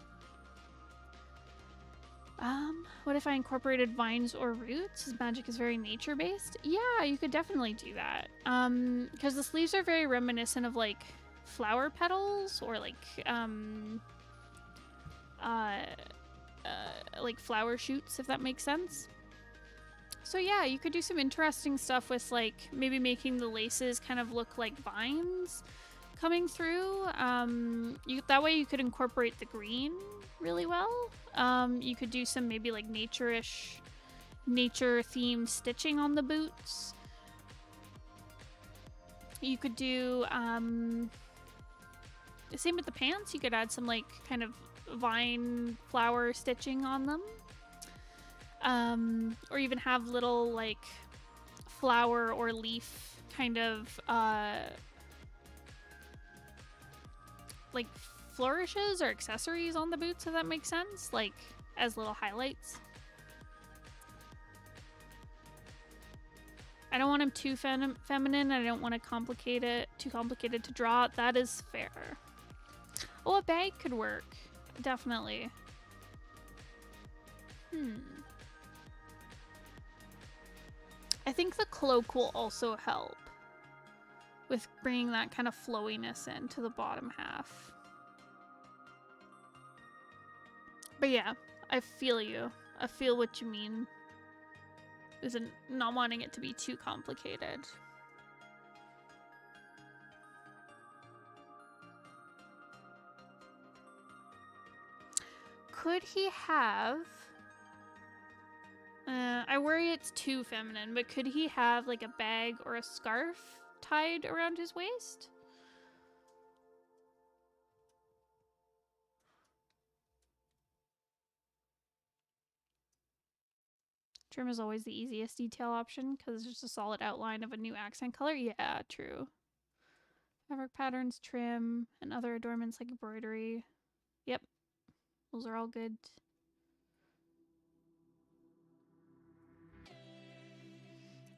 What if I incorporated vines or roots? His magic is very nature-based. Yeah, you could definitely do that. Because the sleeves are very reminiscent of like flower petals or like flower shoots, if that makes sense. So yeah, you could do some interesting stuff with like maybe making the laces kind of look like vines coming through. That way you could incorporate the green really well. You could do some maybe like nature-ish, nature-themed stitching on the boots. You could do the same with the pants. You could add some like kind of vine flower stitching on them. Or even have little like flower or leaf kind of like flourishes or accessories on the boots, if that makes sense, like as little highlights. I don't want him too feminine. I don't want to too complicated to draw. That is fair. Oh, a bag could work. Definitely. I think the cloak will also help with bringing that kind of flowiness into the bottom half. But yeah, I feel you. I feel what you mean. Is not wanting it to be too complicated. Could he have... I worry it's too feminine, but could he have like a bag or a scarf tied around his waist? Trim is always the easiest detail option because it's just a solid outline of a new accent color. Yeah, true. Fabric patterns, trim, and other adornments like embroidery. Yep, those are all good.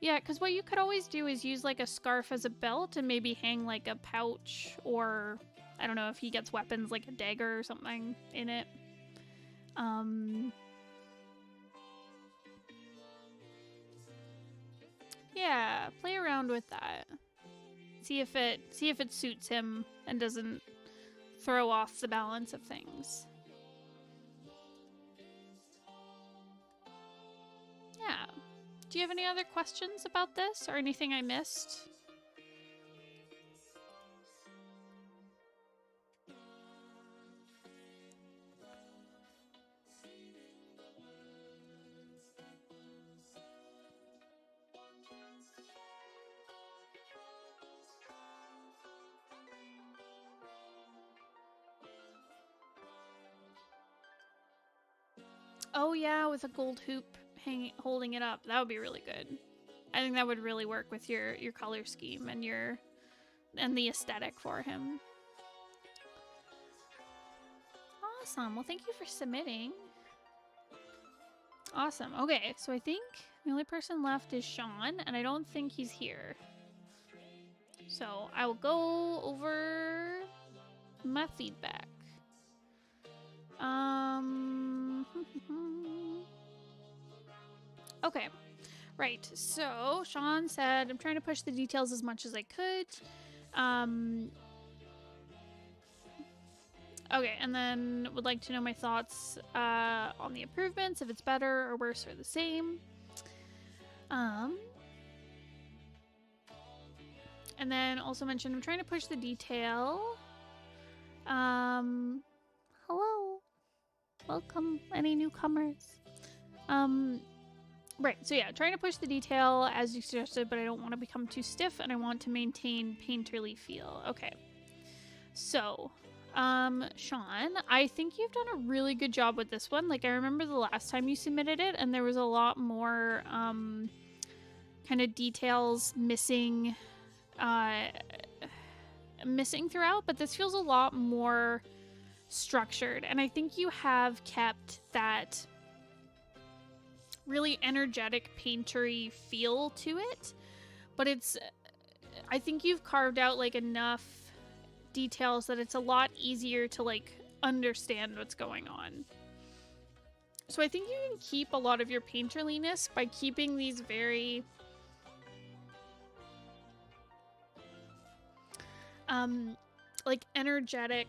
Yeah, because what you could always do is use like a scarf as a belt and maybe hang like a pouch, or I don't know if he gets weapons like a dagger or something in it. Yeah, play around with that. See if it suits him and doesn't throw off the balance of things. Yeah. Do you have any other questions about this or anything I missed? Oh yeah, with a gold hoop holding it up. That would be really good. I think that would really work with your color scheme and the aesthetic for him. Awesome. Well, thank you for submitting. Awesome. Okay, so I think the only person left is Sean, and I don't think he's here. So I will go over my feedback. Okay. Right, so Sean said, I'm trying to push the details as much as I could. Okay, and then would like to know my thoughts on the improvements, if it's better or worse or the same. And then also mentioned, I'm trying to push the detail. Hello. Welcome, any newcomers. Right, so yeah, trying to push the detail as you suggested, but I don't want to become too stiff and I want to maintain painterly feel. Okay. So, Sean, I think you've done a really good job with this one. Like, I remember the last time you submitted it and there was a lot more, kind of details missing throughout, but this feels a lot more structured. And I think you have kept that really energetic paintery feel to it, but I think you've carved out like enough details that it's a lot easier to like understand what's going on. So I think you can keep a lot of your painterliness by keeping these very like energetic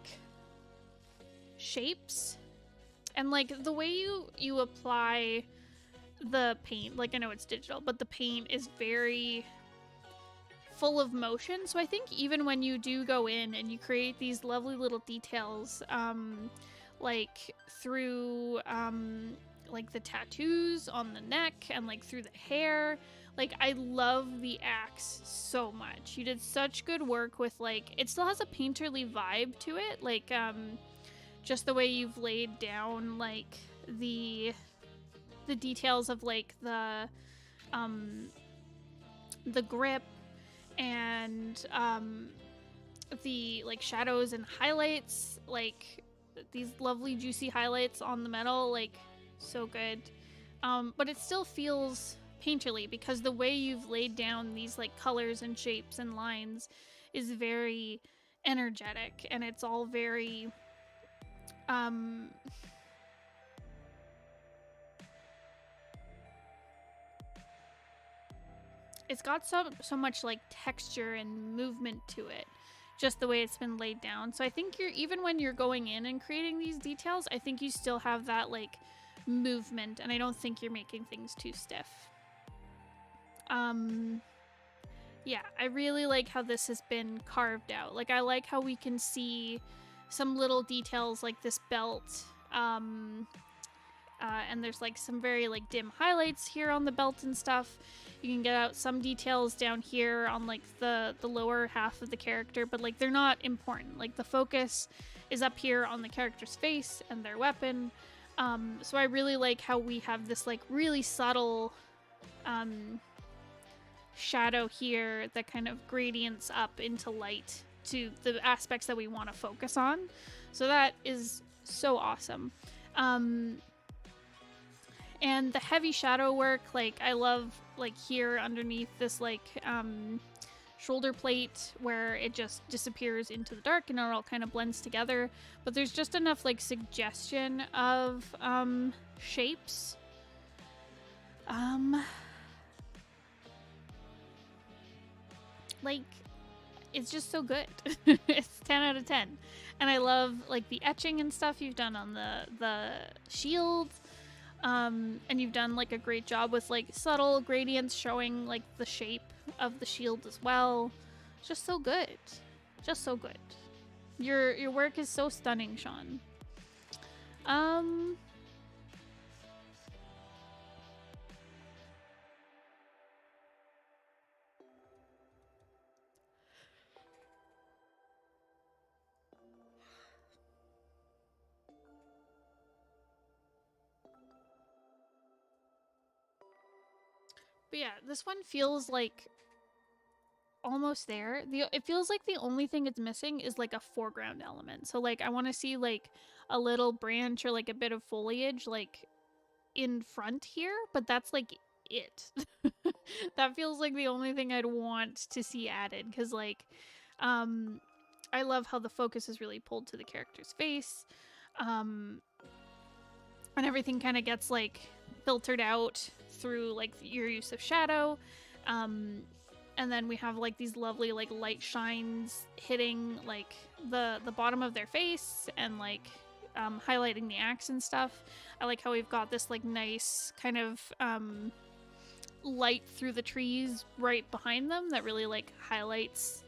shapes, and like the way you apply the paint, like I know it's digital, but the paint is very full of motion. So I think even when you do go in and you create these lovely little details, like through like the tattoos on the neck and like through the hair, like I love the axe so much. You did such good work with like, it still has a painterly vibe to it, like just the way you've laid down like the details of like the grip and the like shadows and highlights, like these lovely juicy highlights on the metal, like so good. But it still feels painterly because the way you've laid down these like colors and shapes and lines is very energetic, and it's all very it's got so much like texture and movement to it, just the way it's been laid down. So I think you're, even when you're going in and creating these details, I think you still have that like movement, and I don't think you're making things too stiff. Yeah, I really like how this has been carved out. Like I like how we can see some little details like this belt, and there's like some very like dim highlights here on the belt and stuff. You can get out some details down here on like the lower half of the character, but like they're not important. Like the focus is up here on the character's face and their weapon. So I really like how we have this like really subtle shadow here that kind of gradients up into light to the aspects that we want to focus on. So that is so awesome. And the heavy shadow work, like I love like here underneath this like shoulder plate where it just disappears into the dark and it all kind of blends together. But there's just enough like suggestion of shapes. Like it's just so good. It's 10 out of 10. And I love like the etching and stuff you've done on the shield. And you've done like a great job with like subtle gradients showing like the shape of the shield as well. Just so good. Just so good. Your work is so stunning, Sean. But yeah, this one feels like almost there. It feels like the only thing it's missing is like a foreground element. So like I want to see like a little branch or like a bit of foliage like in front here, but that's like it. That feels like the only thing I'd want to see added, because like I love how the focus is really pulled to the character's face, and everything kind of gets like filtered out through like your use of shadow, and then we have like these lovely like light shines hitting like the bottom of their face and like highlighting the axe and stuff. I like how we've got this like nice kind of light through the trees right behind them that really like highlights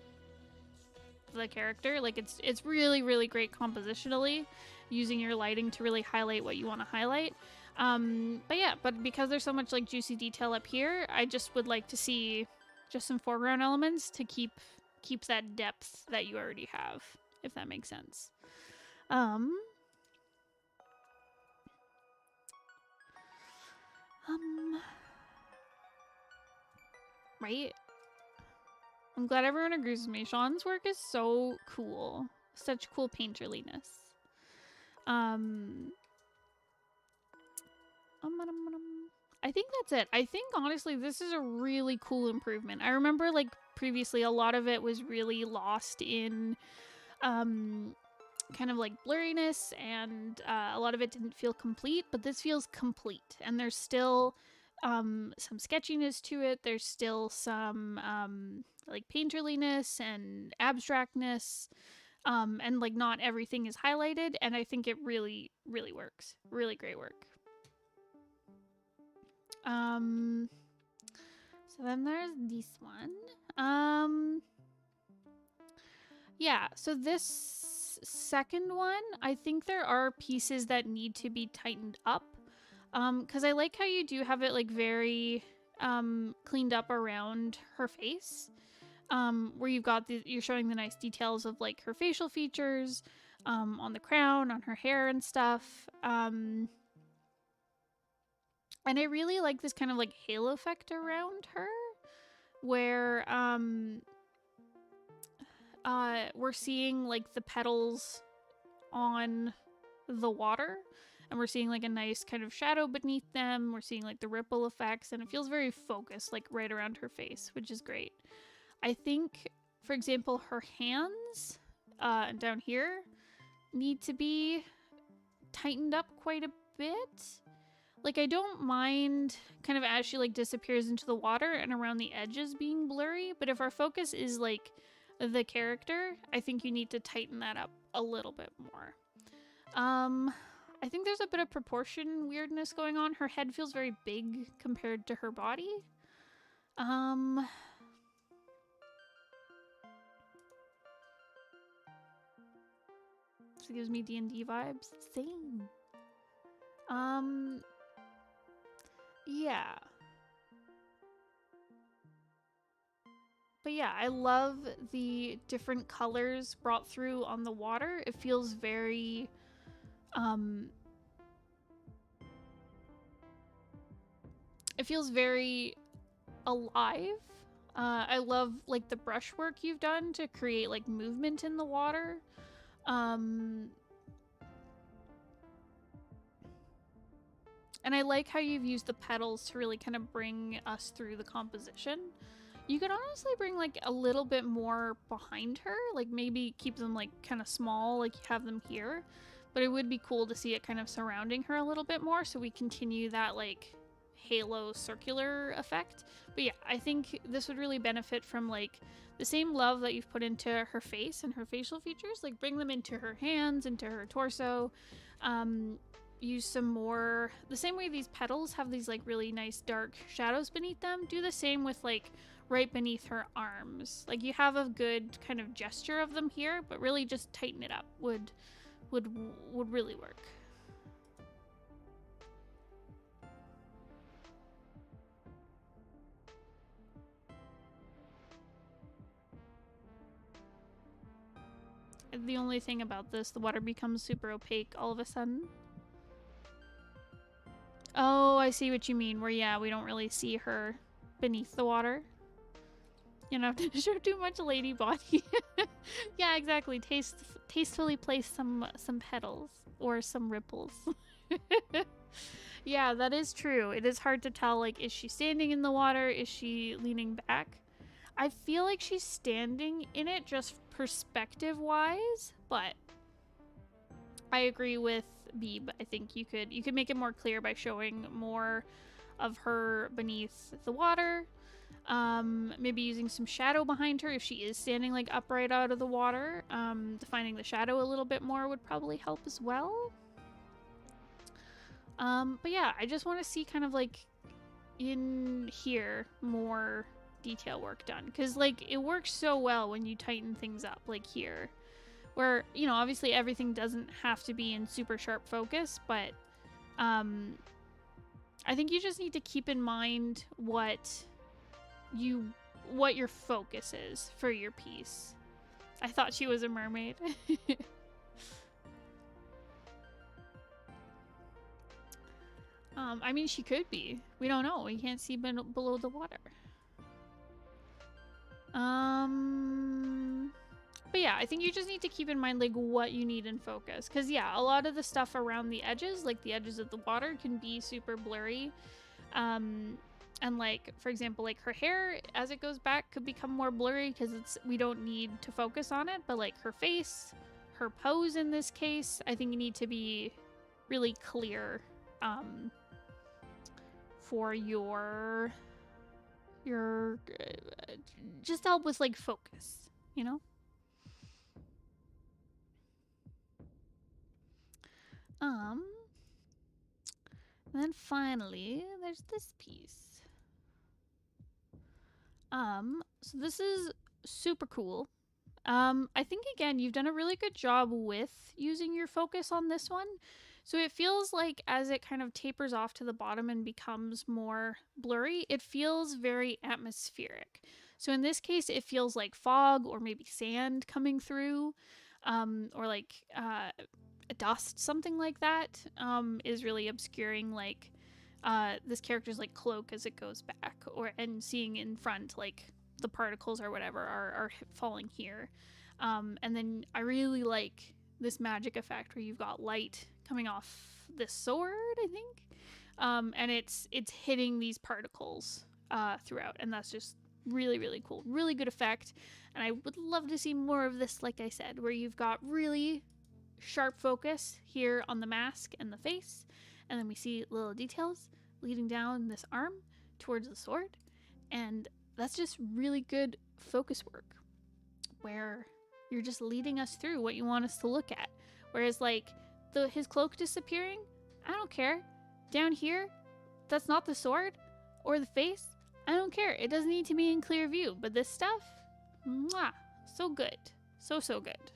the character. Like it's really, really great compositionally, using your lighting to really highlight what you want to highlight. But yeah, but because there's so much like juicy detail up here, I just would like to see just some foreground elements to keep that depth that you already have, if that makes sense. Right? I'm glad everyone agrees with me. Sean's work is so cool. Such cool painterliness. I think that's it. I think honestly this is a really cool improvement. I remember like previously a lot of it was really lost in kind of like blurriness, and a lot of it didn't feel complete, but this feels complete, and there's still some sketchiness to it. There's still some like painterliness and abstractness, and like not everything is highlighted, and I think it really, really works. Really great work. So then there's this one. Yeah, so this second one, I think there are pieces that need to be tightened up. Because I like how you do have it like very cleaned up around her face. Where you've got you're showing the nice details of like her facial features, on the crown, on her hair and stuff. And I really like this kind of like halo effect around her, where we're seeing like the petals on the water, and we're seeing like a nice kind of shadow beneath them. We're seeing like the ripple effects, and it feels very focused, like right around her face, which is great. I think, for example, her hands down here need to be tightened up quite a bit. Like, I don't mind kind of as she like disappears into the water and around the edges being blurry, but if our focus is like the character, I think you need to tighten that up a little bit more. I think there's a bit of proportion weirdness going on. Her head feels very big compared to her body. This gives me D&D vibes. Same. Yeah. But yeah, I love the different colors brought through on the water. It feels very, it feels very alive. I love like the brushwork you've done to create like movement in the water. And I like how you've used the petals to really kind of bring us through the composition. You could honestly bring like a little bit more behind her, like maybe keep them like kind of small, like you have them here. But it would be cool to see it kind of surrounding her a little bit more, so we continue that like halo circular effect. But yeah, I think this would really benefit from like the same love that you've put into her face and her facial features, like bring them into her hands, into her torso. Use some more, the same way these petals have these like really nice dark shadows beneath them, do the same with like right beneath her arms. Like you have a good kind of gesture of them here, but really just tighten it up would really work. The only thing about this, the water becomes super opaque all of a sudden. Oh, I see what you mean, where yeah, we don't really see her beneath the water. You don't have to show too much lady body. Yeah, exactly. Tastefully place some petals or some ripples. Yeah, that is true. It is hard to tell, like, is she standing in the water? Is she leaning back? I feel like she's standing in it just perspective-wise, but I agree with Beeb. I think you could make it more clear by showing more of her beneath the water. Maybe using some shadow behind her if she is standing like upright out of the water. Defining the shadow a little bit more would probably help as well. But yeah, I just want to see kind of like in here more detail work done, because like it works so well when you tighten things up, like here, where, you know, obviously everything doesn't have to be in super sharp focus, but I think you just need to keep in mind what your focus is for your piece. I thought she was a mermaid. I mean, she could be. We don't know. We can't see below the water. But yeah, I think you just need to keep in mind like what you need in focus, because yeah, a lot of the stuff around the edges, like the edges of the water, can be super blurry. And like, for example, like her hair as it goes back could become more blurry because we don't need to focus on it, but like her face, her pose in this case, I think you need to be really clear for your just help with like focus, you know? And then finally, there's this piece. So this is super cool. I think again, you've done a really good job with using your focus on this one. So it feels like as it kind of tapers off to the bottom and becomes more blurry, it feels very atmospheric. So in this case, it feels like fog or maybe sand coming through, or like dust, something like that, is really obscuring like this character's like cloak as it goes back, and seeing in front like the particles or whatever are falling here. And then I really like this magic effect where you've got light coming off this sword, I think, and it's hitting these particles throughout, and that's just really, really cool. Really good effect, and I would love to see more of this, like I said, where you've got really sharp focus here on the mask and the face, and then we see little details leading down this arm towards the sword, and that's just really good focus work where you're just leading us through what you want us to look at. Whereas like his cloak disappearing, I don't care. Down here, that's not the sword or the face. I don't care. It doesn't need to be in clear view. But this stuff, mwah, so good. So good.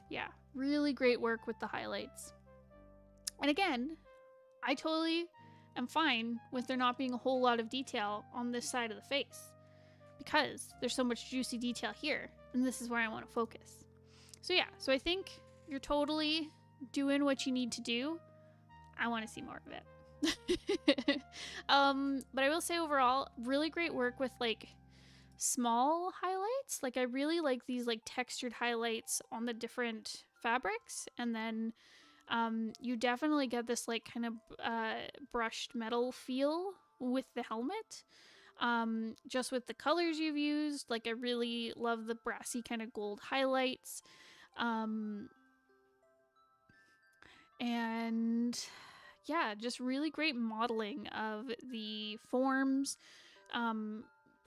Yeah, really great work with the highlights. And again, I totally am fine with there not being a whole lot of detail on this side of the face, because there's so much juicy detail here, and this is where I want to focus. So yeah, so I think you're totally doing what you need to do. I want to see more of it. But I will say overall, really great work with like small highlights. Like I really like these like textured highlights on the different fabrics, and then you definitely get this like kind of brushed metal feel with the helmet. Just with the colors you've used, like I really love the brassy kind of gold highlights. And yeah, just really great modeling of the forms,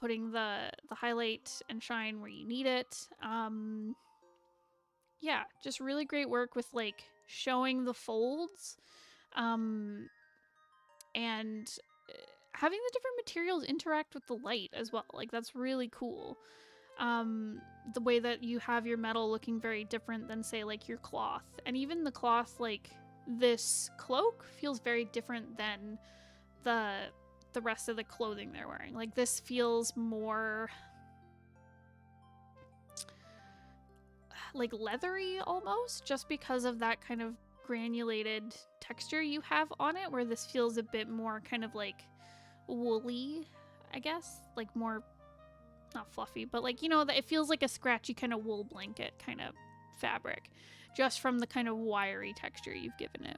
putting the highlight and shine where you need it. Yeah, just really great work with like showing the folds, and having the different materials interact with the light as well. Like that's really cool. The way that you have your metal looking very different than say like your cloth, and even the cloth, like this cloak feels very different than the rest of the clothing they're wearing. Like this feels more like leathery almost, just because of that kind of granulated texture you have on it, where this feels a bit more kind of like woolly, I guess, like more not fluffy, but like, you know, that it feels like a scratchy kind of wool blanket kind of fabric, just from the kind of wiry texture you've given it.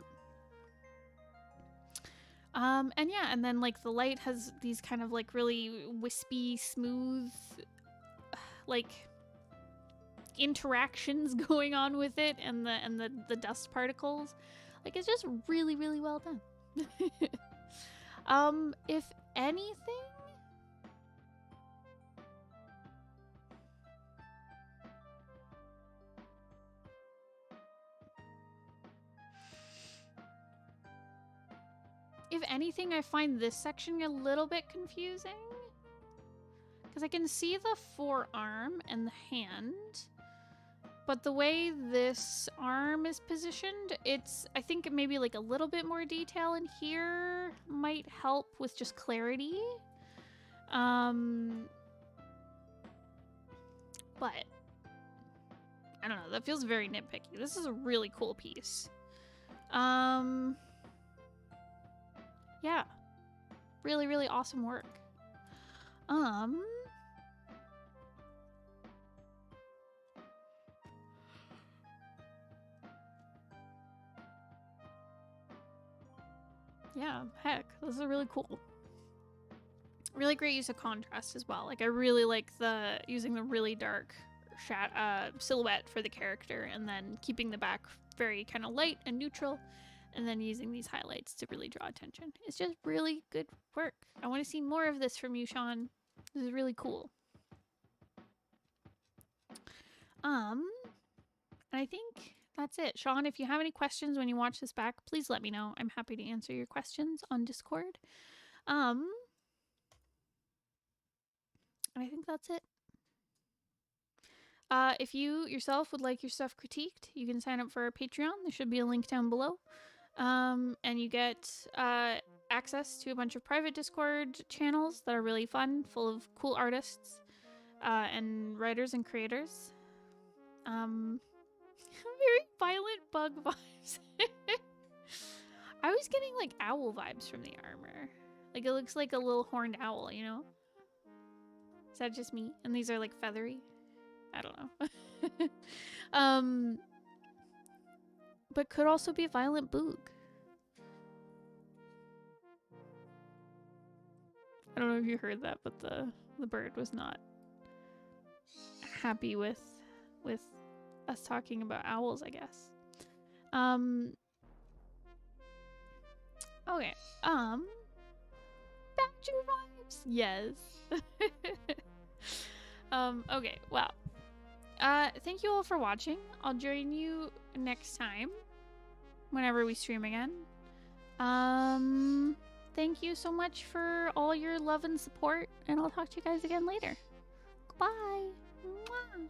And yeah, and then like the light has these kind of like really wispy, smooth, like interactions going on with it, and the dust particles. Like it's just really, really well done. If anything, I find this section a little bit confusing, because I can see the forearm and the hand, but the way this arm is positioned, I think maybe like a little bit more detail in here might help with just clarity. But I don't know, that feels very nitpicky. This is a really cool piece. Yeah. Really, really awesome work. Yeah, heck, this is really cool. Really great use of contrast as well. Like I really like using the really dark silhouette for the character, and then keeping the back very kind of light and neutral, and then using these highlights to really draw attention. It's just really good work. I want to see more of this from you, Sean. This is really cool. And I think that's it. Sean, if you have any questions when you watch this back, please let me know. I'm happy to answer your questions on Discord. And I think that's it. If you yourself would like your stuff critiqued, you can sign up for our Patreon. There should be a link down below. And you get access to a bunch of private Discord channels that are really fun, full of cool artists and writers and creators. Very violent bug vibes. I was getting like owl vibes from the armor. Like it looks like a little horned owl, you know? Is that just me? And these are like feathery? I don't know. But could also be a violent boog. I don't know if you heard that, but the bird was not happy with us talking about owls, I guess. Okay. Badger vibes. Yes. Okay, well. Thank you all for watching. I'll join you next time whenever we stream again. Thank you so much for all your love and support, and I'll talk to you guys again later. Goodbye. Mwah.